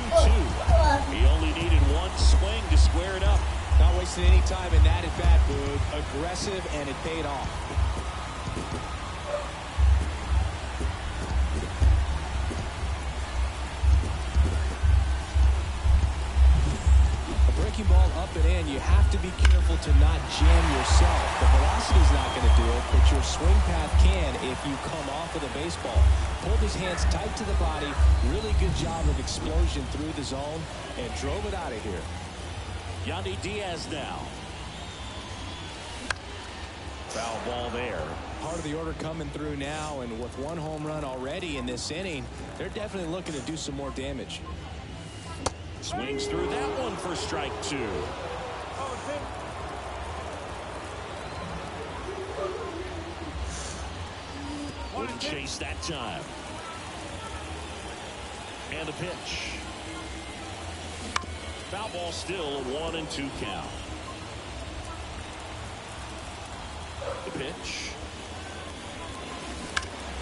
He only needed 1 swing to square it up. Not wasting any time in that at-bat, Boog. Aggressive, and it paid off. Ball up and in, you have to be careful to not jam yourself. The velocity's not going to do it, but your swing path can if you come off of the baseball. Pulled his hands tight to the body. Really good job of explosion through the zone and drove it out of here. Yandy Diaz now. Foul ball there. Part of the order coming through now, and with one home run already in this inning, they're definitely looking to do some more damage. Swings through that one for strike two. Wouldn't chase that time. And a pitch. Foul ball, still a 1-2 count. The pitch.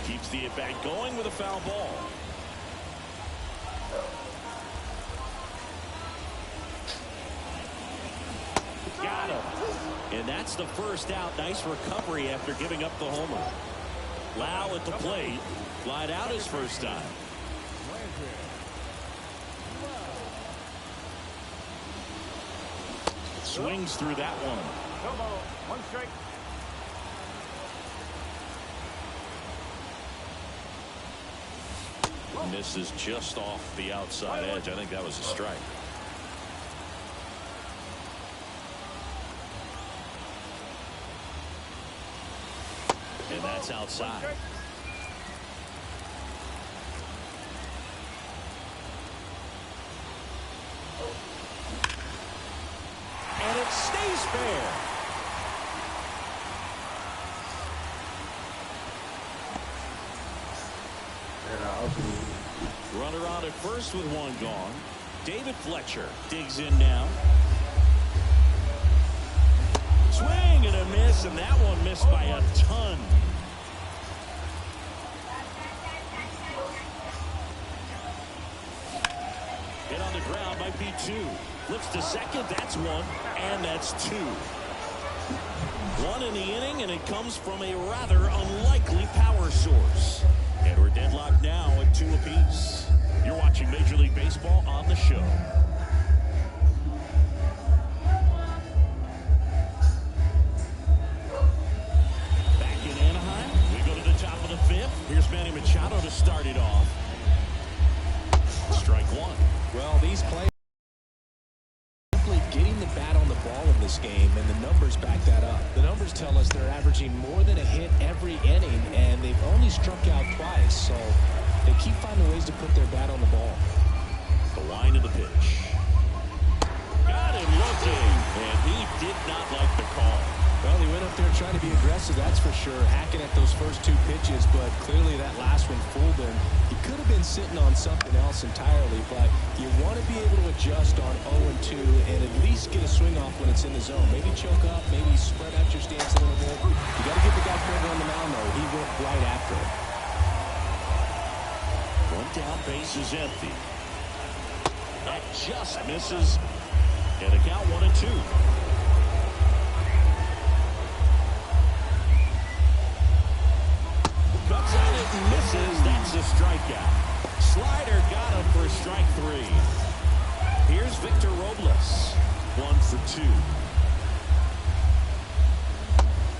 Keeps the at-bat going with a foul ball. Got him. And that's the first out. Nice recovery after giving up the homer. Lau at the plate. Flied out his first time. Swings through that one. No ball. One strike. Misses just off the outside edge. I think that was a strike. And that's outside. And it stays fair. Runner on at first with one gone. David Fletcher digs in now. Swing and a miss, and that one missed by a ton. Hit on the ground might be two. Flips to second, that's one, and that's two. One in the inning, and it comes from a rather unlikely power source. And we're deadlocked now at 2 apiece. You're watching Major League Baseball on the show. Back in Anaheim, we go to the top of the 5th. Here's Manny Machado to start it off. Strike one. Well, these players simply getting the bat on the ball in this game, and the numbers back that up. The numbers tell us they're averaging more than a hit every inning, and they've only struck out twice, so they keep finding ways to put their bat on the ball. The line of the pitch. Got him looking, and he did not like the call. Well, he went up there trying to be aggressive, that's for sure, hacking at those first 2 pitches, but clearly that last one fooled him. He could have been sitting on something else entirely, but you want to be able to adjust on 0-2 and at least get a swing off when it's in the zone. Maybe choke up, maybe spread out your stance a little bit. You got to get the guy further on the mound, though. He went right after it. One down, base is empty. That just misses. And a count 1-2. Cuts on it and misses. That's a strikeout. Slider got him for strike 3. Here's Victor Robles. 1 for 2.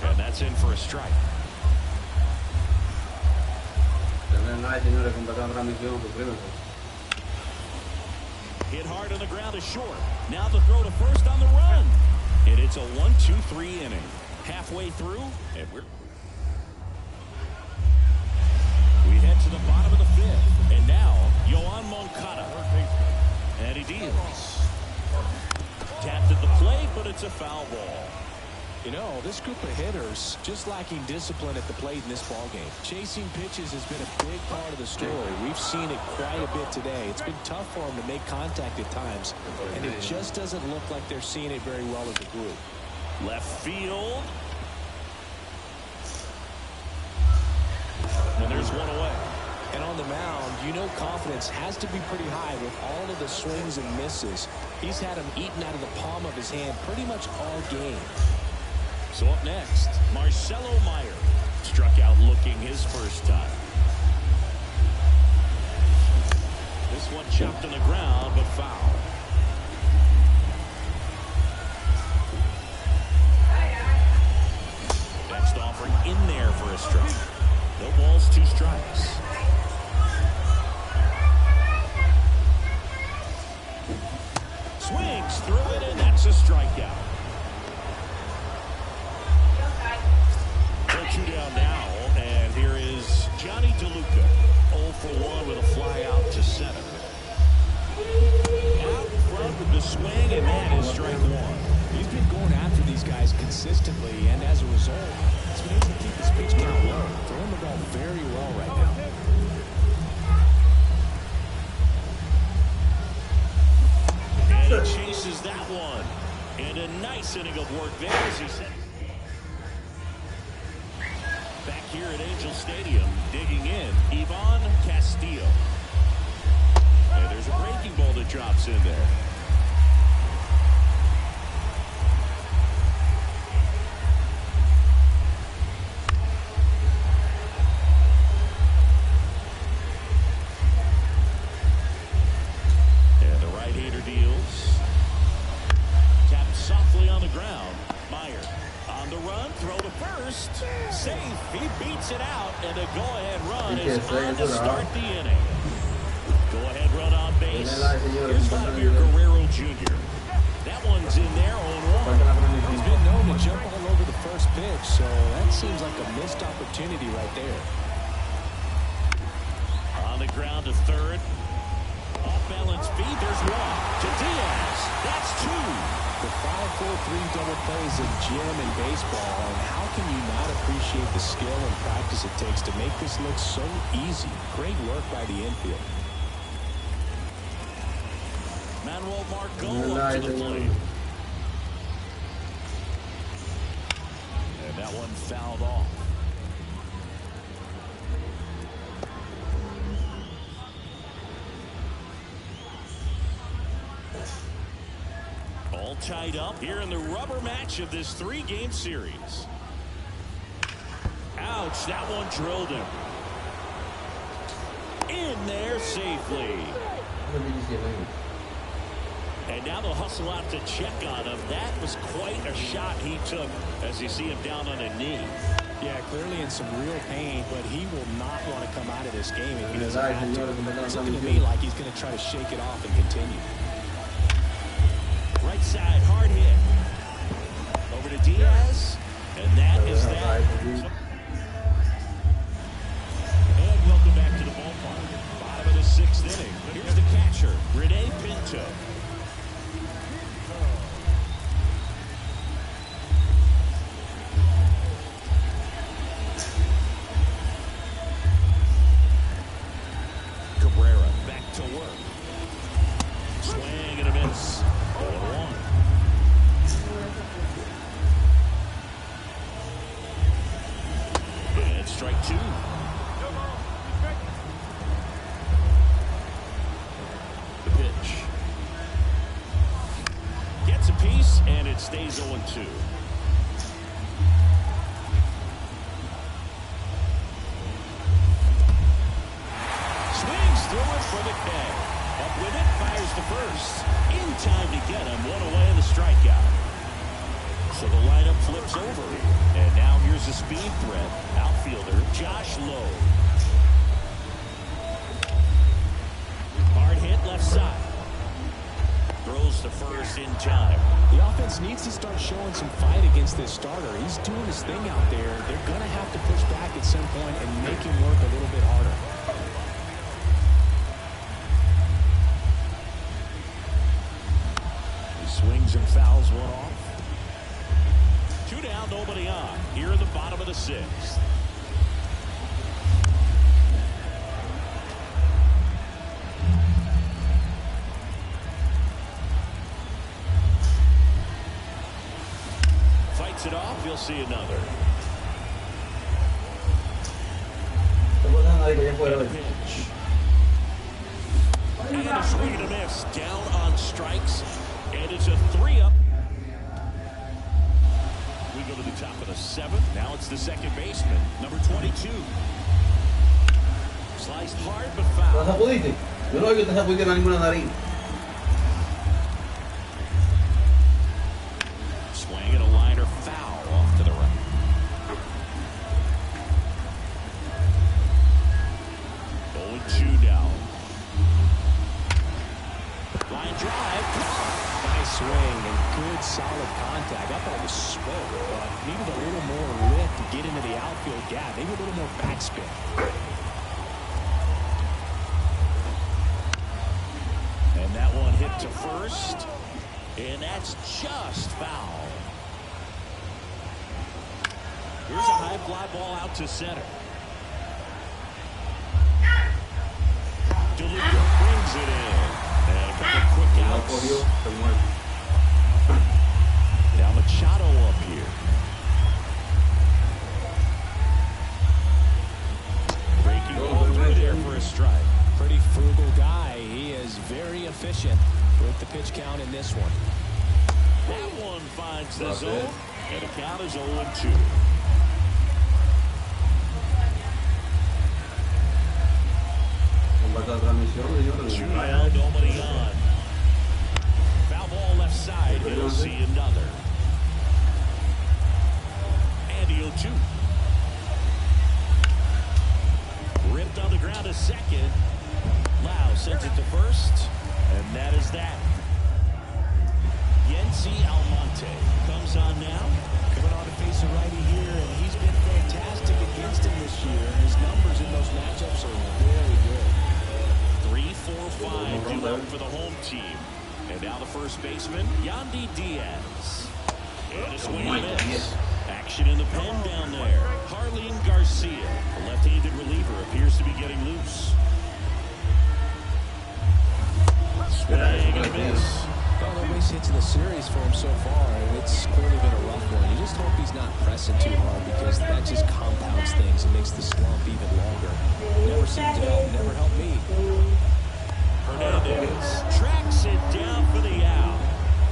And that's in for a strike. Hit hard on the ground is short. Now the throw to first on the run. And it's a 1-2-3 inning. Halfway through, and we head to the bottom of the 5th. And now, Yoan Moncada. And he deals. Tapped at the plate, but it's a foul ball. You know, this group of hitters just lacking discipline at the plate in this ballgame. Chasing pitches has been a big part of the story. We've seen it quite a bit today. It's been tough for them to make contact at times, and it just doesn't look like they're seeing it very well as a group. Left field. And there's one away. And on the mound, you know confidence has to be pretty high with all of the swings and misses. He's had them eaten out of the palm of his hand pretty much all game. So up next, Marcelo Meyer struck out looking his first time. This one chopped on the ground, but foul. Next offering in there for a strike. No balls, 2 strikes. Swings through it, and that's a strikeout. Two down now, and here is Johnny DeLuca. 0 for 1 with a fly out to center. Out in front with the swing, and that is strike one. He's been going after these guys consistently, and as a result, it's been able to keep his pitch count low. Throwing the ball very well right now. And he chases that one. And a nice inning of work there as he said. Back here at Angel Stadium, digging in, Ivan Castillo. And there's a breaking ball that drops in there. And the right-hander deals. Tapped softly on the ground. Meyer on the run, throw to first. Safe. He beats it out, and a go-ahead run is on to start the inning. Go-ahead run on base. Here's Vladimir Guerrero Jr. That one's in there, 0-1. He's been known to jump all over the first pitch, so that seems like a missed opportunity right there. On the ground to third. Off-balance feed, there's one. To Diaz. That's two. The 5-4-3 double play is a gem in baseball, and how can you not appreciate the skill and practice it takes to make this look so easy? Great work by the infield. Manuel Margot up to the plate. And that one fouled off. All tied up here in the rubber match of this 3-game series. Ouch, that one drilled him. In there safely. And now they'll hustle out to check on him. That was quite a shot he took as you see him down on a knee. Yeah, clearly in some real pain, but he will not want to come out of this game if he doesn't have to. It's looking to me like he's going to try to shake it off and continue. Right side, hard hit. Over to Diaz. And that is that. And welcome back to the ballpark. Bottom of the 6th inning. Here's the catcher, Rene Pinto. Cabrera back to work. Swing and a miss. 0-1. And strike two. The pitch. Gets a piece, and it stays 0-2. Through it for the K. Up with it, fires to first. In time to get him. One away in the strikeout. So the lineup flips over. And now here's a speed threat. Outfielder Josh Lowe. Hard hit left side. Throws to first in time. The offense needs to start showing some fight against this starter. He's doing his thing out there. They're going to have to push back at some point and make him work a little bit harder. Swings and fouls one off. 2 down, nobody on. Here in the bottom of the 6th. Fights it off. You'll see another. And a pitch. And a swing and a miss. Down on strikes. And it's a 3-up. We go to the top of the 7th. Now it's the second baseman, number 22. Sliced hard but foul. Swing and a liner foul off to the right. Going 2 down. Line drive. Nice swing. swing and good solid contact. I thought it was slow, but needed a little more lift to get into the outfield gap. Maybe a little more backspin. And that one hit to first, and that's just foul. Here's a high fly ball out to center. DeLuca brings it in. And a couple quick outs. Now Machado up here. Breaking ball through there for a strike. Pretty frugal guy. He is very efficient with the pitch count in this one. That one finds the zone, and the count is 0-2. Julian Dominion. Foul ball left side. He'll see another. And he'll 2. Ripped on the ground a second. Lau sends it to first. And that is that. Yency Almonte comes on now. Coming on to face a righty here, and he's been fantastic against him this year. His numbers in those matchups are very good. 3-4-5 due up for the home team. And now the first baseman, Yandy Diaz. And a swing and a miss. Action in the pen down there. Harleen Garcia, the left-handed reliever, appears to be getting loose. Swing and a miss. Well, no base hits in the series for him so far, and it's clearly been a rough one. You just hope he's not pressing too hard, because that just compounds things and makes the slump even longer. Never seemed to help, never helped me. Hernandez tracks it down for the out.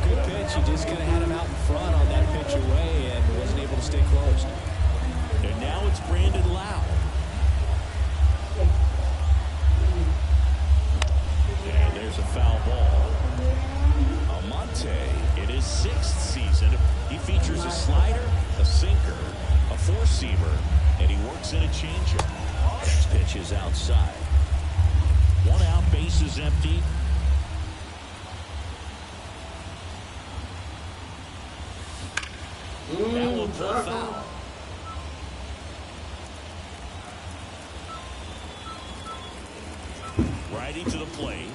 Good pitch. He just kind of had him out in front on that pitch away and wasn't able to stay closed. And now it's Brandon Lau. And there's a foul ball. Almonte, in his 6th season, he features a slider, a sinker, a four-seamer, and he works in a changeup. Pitch is outside. 1 out, base is empty. That one's a foul. Righty to the plate.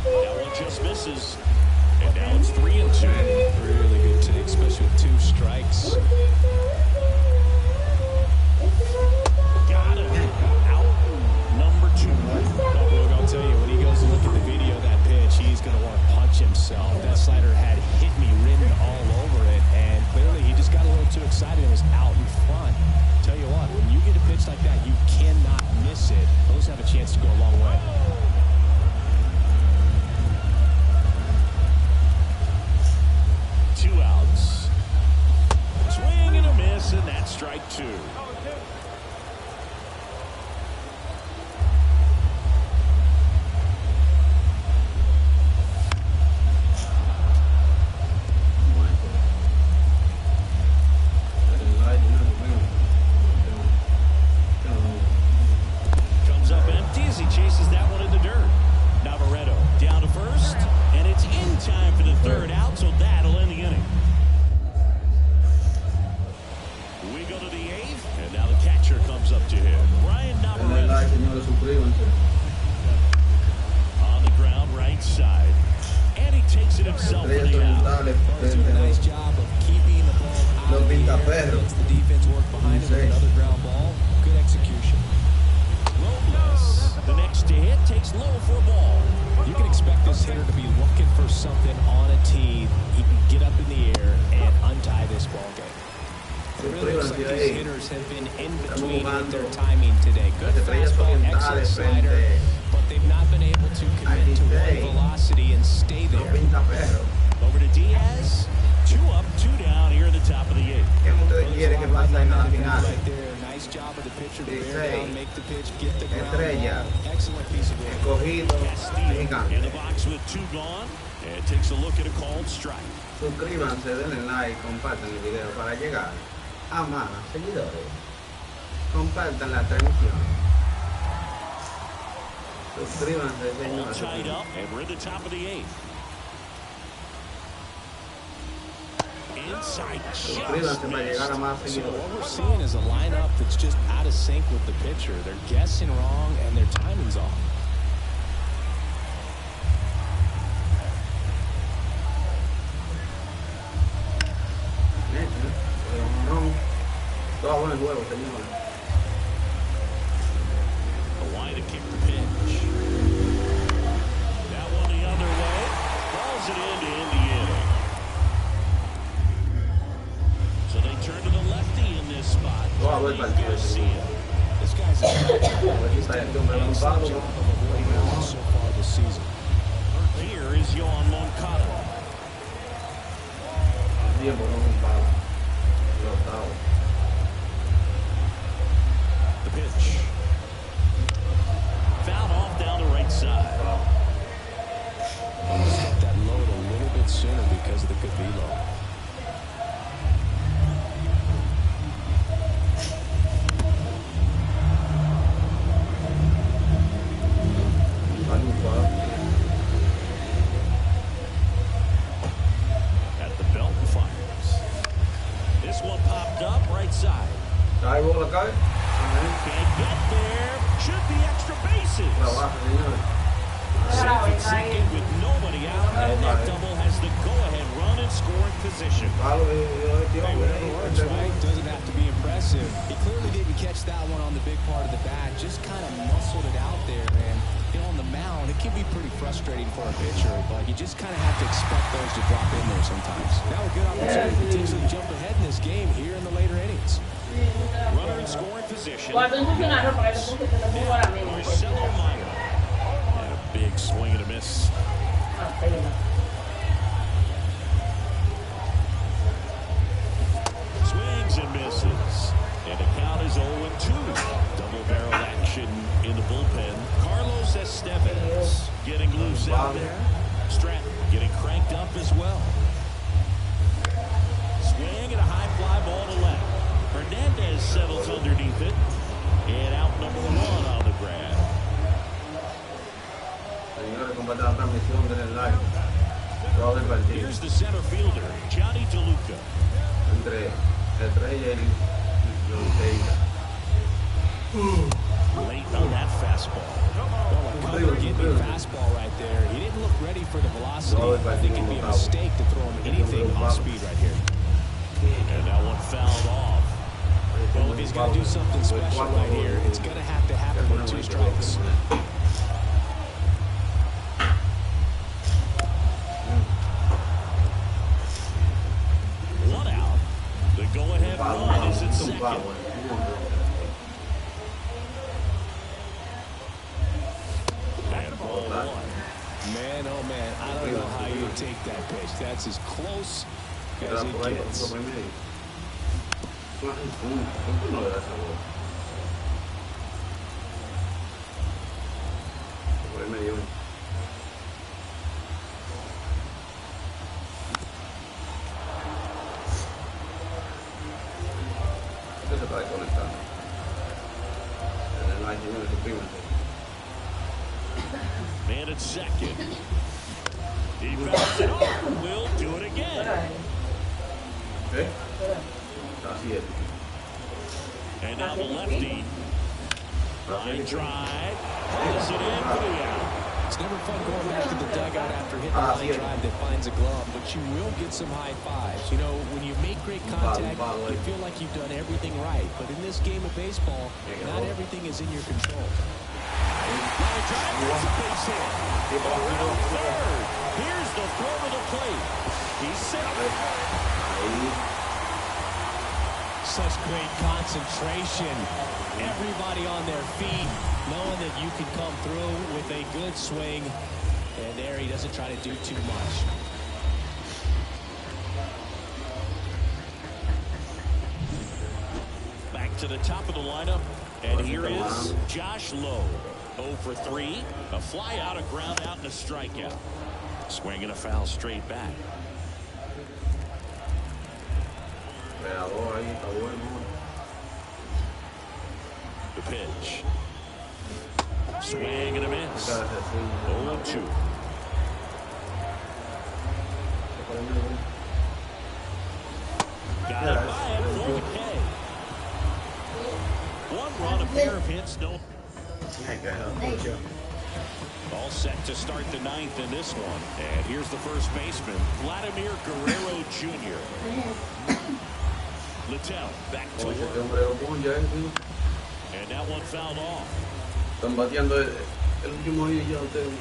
That one just misses. And now it's 3-2. Really good take, especially with 2 strikes. Got him. Out number 2. Look, I'll tell you, when he goes to look at the video of that pitch, he's going to want to punch himself. That slider had hit me written all over it, and clearly he just got a little too excited and was out in front. Tell you what, when you get a pitch like that, you cannot miss it. Those have a chance to go a long way. Two outs. Swing and a miss, and that's strike 2. Comes up empty as he chases that one in the dirt. Navarreto down to first, and it's in time for the 3rd out, so that'll end the inning. We go to the 8th, and now the catcher comes up to him. Brian Navarreto on the ground, right side, and he takes it himself for the out. He's doing a nice job of keeping the ball out of the air. Lets the defense work behind him with another ground ball. Good execution. Robles, the next to hit, takes low for a ball. You can expect this hitter to be looking for something on a tee. He can get up in the air and untie this ball game. It really looks like these hitters have been in between with their timing today. Good fastball, excellent slider, but they've not been able to commit to one velocity and stay there. Over to Diaz. 2 up, 2 down here in the top of the 8th. Right there. Nice job of the pitcher to bear down, make the pitch, get the ground ball. Excellent piece of work. Castillo in the box with 2 gone, and takes a look at a called strike. Suscríbanse, denle like, compartan el video para llegar a más seguidores. Compartan la transmisión. Suscríbanse, All señores. tied up, and we're at the top of the 8th. Inside just Suscríbanse para llegar a más So seguidores. what we're seeing is a lineup that's just out of sync with the pitcher. They're guessing wrong and their timing's off. Todo buen juego, señores. The line to kick the pitch. That one the other way. Balls it into Indiana. So they turn to the lefty in this spot. Buen partido. Garcia. This guy's He's done a job of avoiding runs so far this season. Here is Yohan Moncada. Tiempo, no un palo. Lo octavo. The pitch. Foul off down the right side. Almost got that load a little bit sooner because of the good velo. At the belt and fires. This one popped up right side. Cae bola, cae. Can't get there. Should be extra bases. Trabaja, señores. Safe and second with nobody out, and that double has the go-ahead run in scoring position. Palo de Hey, whatever works, right? Doesn't have to be impressive. He clearly didn't catch that one on the big part of the bat. Just kind of muscled it out there. And, you know, on the mound, it can be pretty frustrating for a pitcher, but you just kind of have to expect those to drop in there sometimes. Now a good opportunity to potentially jump ahead in this game here in the later innings. Runner in scoring position. Guarda un funzionario para che tu che te devo ora mesmo. Marcelo Meyer. And a big swing and a miss. Swings and misses. And the count is 0-2. Double barrel action in the bullpen. Carlos Estevez getting loose out there. Stratton getting cranked up as well. Swing and a high fly ball to left. Hernandez settles underneath it. And out number 1 on the grab. Señores, compartan la transmisión, denle like. Todo el partido. Here's the center fielder, Johnny DeLuca. Entre Estrella y Lonceira. Late on that fastball. Well, a cover-getting fastball right there. He didn't look ready for the velocity. I think it'd be a mistake to throw him anything off speed right here. And that one fouled off. Well, if he's going to do something special right here, it's going to have to happen with 2 strikes. One out. The go-ahead run is at second. And ball 1. Man, oh man, I don't know how you take that pitch. That's as close as it gets. Se está desconectando. No hay señores, suscríbanse. Man at second. He bounced it off. Will do it again. ¿Eh? Así es. And now the lefty. Line drive. Pulls it in for the out. It's never fun going back to the dugout after hitting a line drive that finds a glove, but you will get some high fives. You know, when you make great contact, you feel like you've done everything right. But in this game of baseball, not everything is in your control. Line drive. That's a base hit. Around third. Here's the throw to the plate. He's safe. Such great concentration. Everybody on their feet, knowing that you can come through with a good swing. And there he doesn't try to do too much. Back to the top of the lineup. And here is Josh Lowe. 0 for 3. A fly out, a ground out, and a strikeout. Swinging a foul straight back. emperador ahí está bueno. The pitch. Swing and a miss. 0-2. Got it by him for the K. One run, a pair of hits, no. All set to start the ninth in this one. And here's the first baseman, Vladimir Guerrero Jr. Littell back to work. And that one fouled off. Están bateando el último día ya ustedes.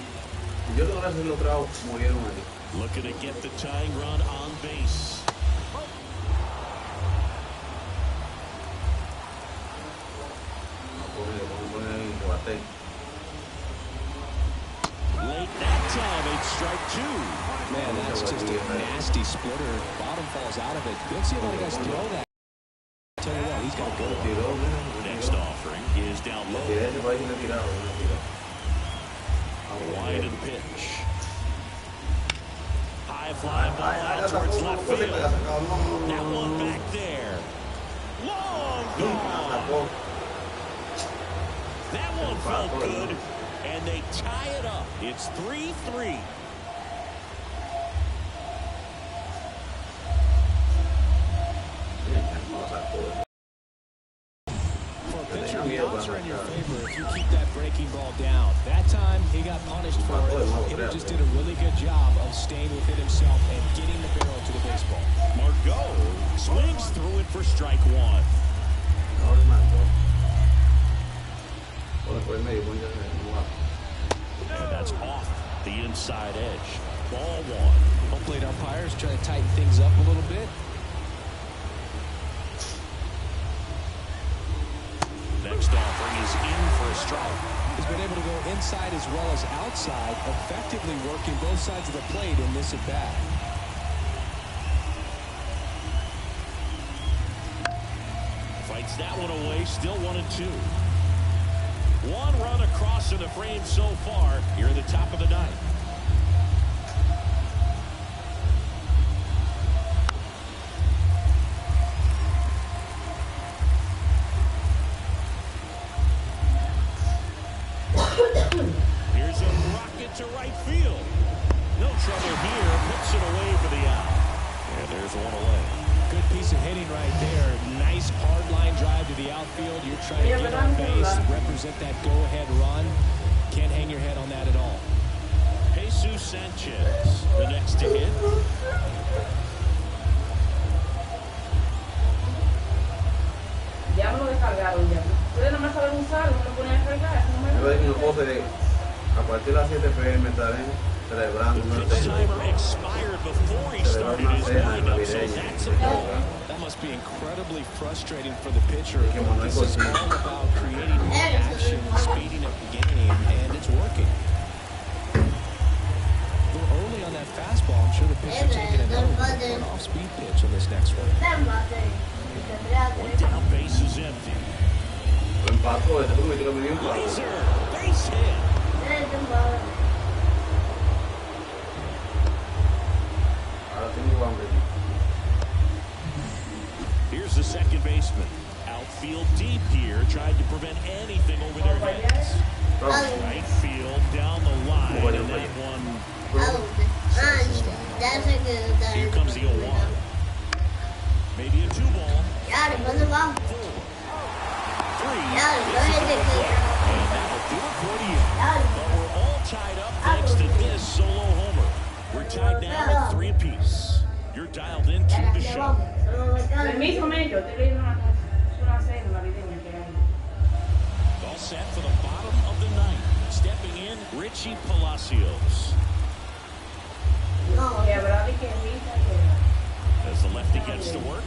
Yo no gracias al otro murieron ahí. Looking to get the tying run on base. Late that time, it's strike two. Man, that's just a nasty splitter. Bottom falls out of it. Let's see if any guys throw that. Tell you what, he's got to go. Next offering is down low. Wide of the pitch. High fly ball out towards left field. That one back there. Long gone. That one felt good, and they tie it up. It's 3-3. For a pitcher, the odds are in your favor if you keep that breaking ball down. That time, he got punished for it. He just did a really good job of staying within himself and getting the barrel to the baseball. Margot swings through it for strike one. And that's off the inside edge. Ball one. Home plate umpires try to tighten things up a little bit. Next offering is in for a strike. He's been able to go inside as well as outside, effectively working both sides of the plate in this at-bat. Fights that one away, still 1-2. One run across in the frame so far. You're in the top of the ninth. Here's a rocket to right field. No trouble here. Puts it away for the out. And there's one away. Good piece of hitting right there. Nice hard line drive to the outfield. You're trying to get on base, represent that go-ahead run. Can't hang your head on that at all. Jesus Sanchez, the next to hit. Ya me lo descargaron ya. Ustedes nomás saben usarlo, me lo ponen a descargar. A partir de las 7 p.m. estaré celebrando una Pitch timer expired before he started his windup, so that's a ball. That must be incredibly frustrating for the pitcher. This is all about creating more action, speeding up the game, and it's working. They're early on that fastball. I'm sure the pitcher taking an off-speed pitch on this next one. One down, base is empty. Laser, base hit. Here's the second baseman. Outfield deep here, tried to prevent anything over their heads. Right field, down the line, and that one. Here comes the 0-1. Maybe a 2-ball. 4, 3. And that'll do it for the inning. But we're all tied up thanks to this solo homer. We're tied now at 3 apiece. You're dialed into the show. Permísame, yo estoy leyendo una cena navideña que hay. All set for the bottom of the ninth. Stepping in, Richie Palacios. As the lefty gets to work.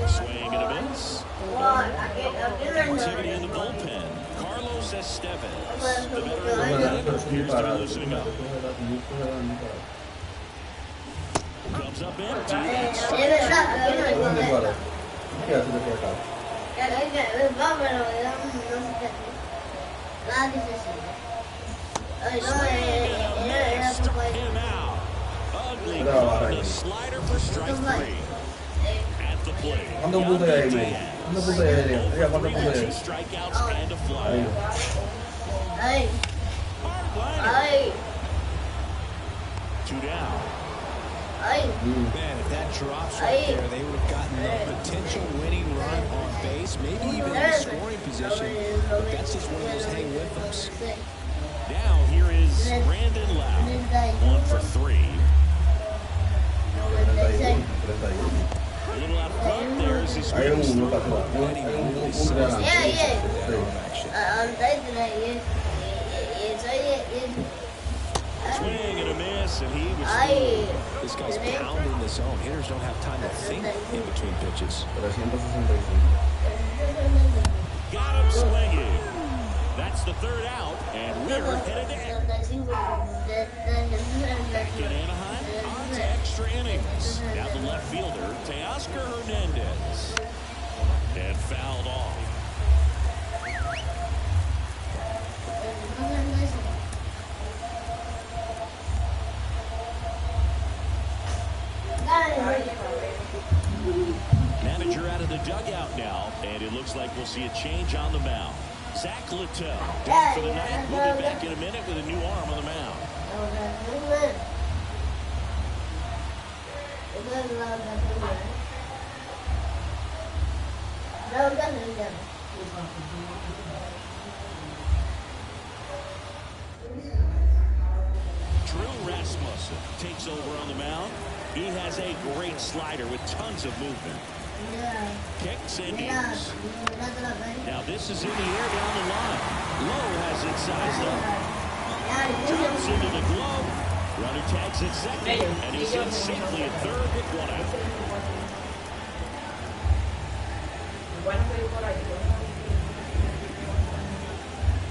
Swing and a miss. Activity in the bullpen. Carlos Estevez, the veteran, appears to be loosening up. Comes up empty. Struck him out. Ugly caught a slider for strike 3. At the plate. ¿Cuántos puntos hay ahí, May? ¿Cuántos puntos hay ahí? Oiga, ¿cuántos puntos hay Two ahí? strikeouts and a fly. Ay, Hard-liner. ay, 2 down. ay. Man, if that drops right there, they would have gotten a potential winning run on base, maybe even in scoring position. But that's just one of those hang with them's. Now here is Brandon Lau. 1 for 3. A little out front there as he Hay swings uno, through. hay un punto de adelante. Yeah, yeah. Swing and a miss, and he was Ay, This guy's pounding the zone. Hitters don't have time to think in between pitches. 365. got him swinging. That's the third out, and we're headed to back in Anaheim on to extra innings. Now the left fielder, Teoscar Hernandez, and fouled off. Manager out of the dugout now, and it looks like we'll see a change on the mound. Zach Littell down for the night. We'll be back in a minute with a new arm on the mound. Drew Rasmussen takes over on the mound. He has a great slider with tons of movement. Kicks and deals. Now this is in the air down the line. Lowe has it sized up. Drops into the glove. Runner tags at second, and he's in safely at third with 1 out.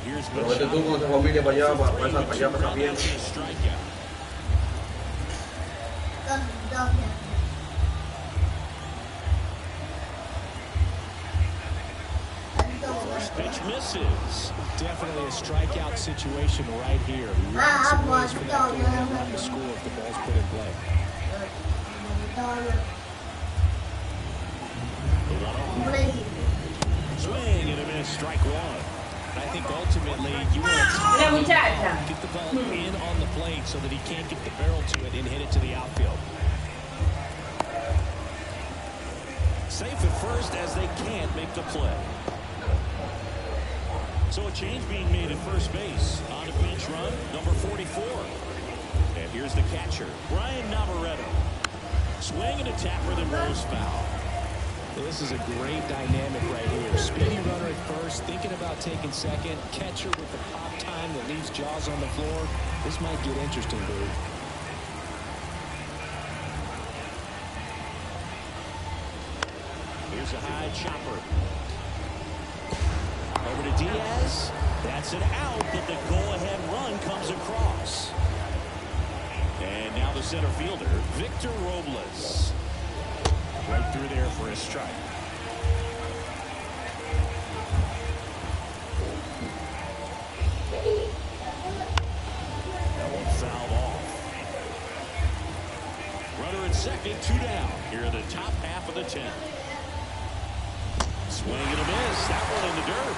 Here's Pero vete tú con tu familia para allá, para esa bien. strikeout. First pitch misses. Definitely a strikeout situation right here. Lots of ways for that game not to score if the ball's put in play. Swing and a miss, strike one. I think ultimately you want to get the ball in on the plate so that he can't get the barrel to it and hit it to the outfield. Safe at first as they can't make the play. So a change being made at first base. On a pinch run, number 44. And here's the catcher, Brian Navarretto. Swing and a tapper that rolls foul. This is a great dynamic right here. Speedy runner at first, thinking about taking second. Catcher with the pop time that leaves Jaws on the floor. This might get interesting, dude. Here's a high chopper. Over to Diaz. That's an out, but the go-ahead run comes across. And now the center fielder, Victor Robles. Right through there for a strike. That one fouled off. Runner at second, 2 down. Here in the top half of the 10th. Swing and a miss. That one in the dirt.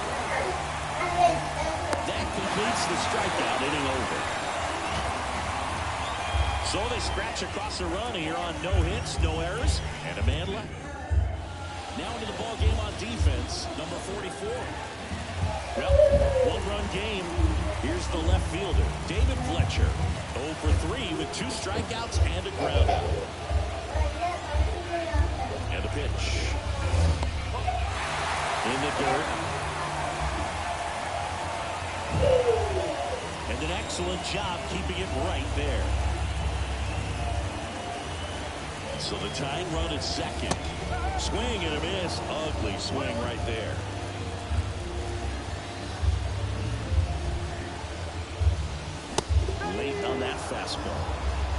That completes the strikeout, inning over. So they scratch across the run here on no hits, no errors, and a man left. Now into the ball game on defense, number 44. Well, one-run game. Here's the left fielder, David Fletcher. 0 for 3 with 2 strikeouts and a groundout. And the pitch. In the dirt. And an excellent job keeping it right there. So the tying run at second. Swing and a miss. Ugly swing right there. Late on that fastball.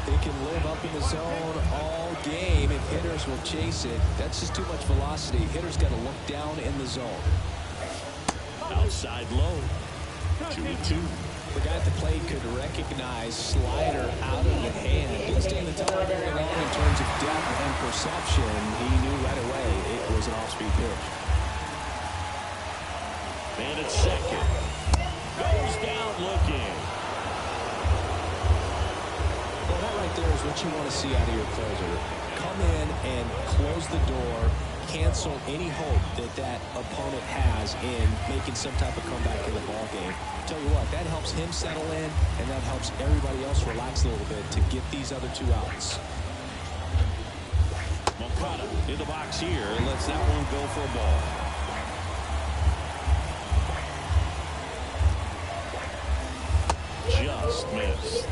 They can live up in the zone all game if hitters will chase it. That's just too much velocity. Hitters got to look down in the zone. Outside low. 2-2. the guy at the plate could recognize slider out of the hand. Didn't stand the tell very long in terms of depth and perception. He knew right away it was an off-speed pitch. And at second. Goes down looking. Well, that right there is what you want to see out of your closer. Come in and close the door, cancel any hope that that opponent has in making some type of comeback in the ball game. Tell you what, that helps him settle in, and that helps everybody else relax a little bit to get these other two outs. Moncada in the box here and lets that one go for a ball. Just missed.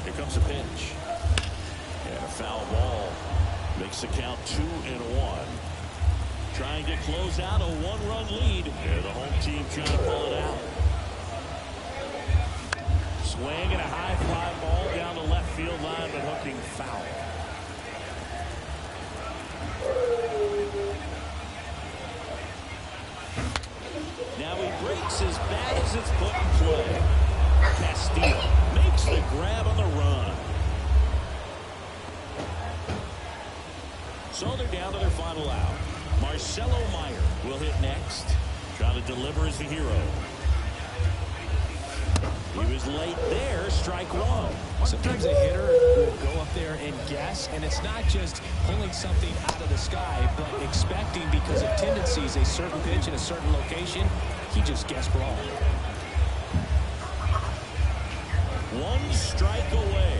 Here comes a pitch. And a foul ball. Makes the count 2-1. Trying to close out a one-run lead. And the home team trying to pull it out. Swing and a high fly ball down the left field line, but hooking foul. Now he breaks as bad as it's put in play. Castillo makes the grab on the run. So they're down to their final out. Marcelo Meyer will hit next. Trying to deliver as the hero. He was late there, strike one. Sometimes a hitter will go up there and guess, and it's not just pulling something out of the sky, but expecting, because of tendencies, a certain pitch in a certain location. He just guessed wrong. One strike away.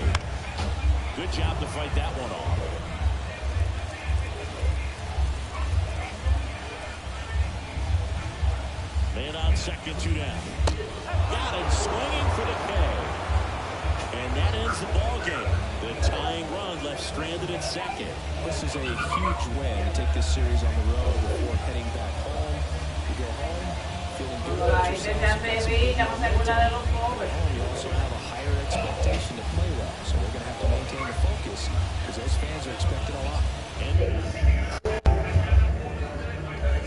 Good job to fight that one off. Man on second, 2 down. Got him swinging for the K. And that ends the ball game. The tying run left stranded at second. This is a huge win to take this series on the road before heading back home. You go home feeling good about yourself. You also have a higher expectation to play well, so we're going to have to maintain the focus because those fans are expecting a lot. And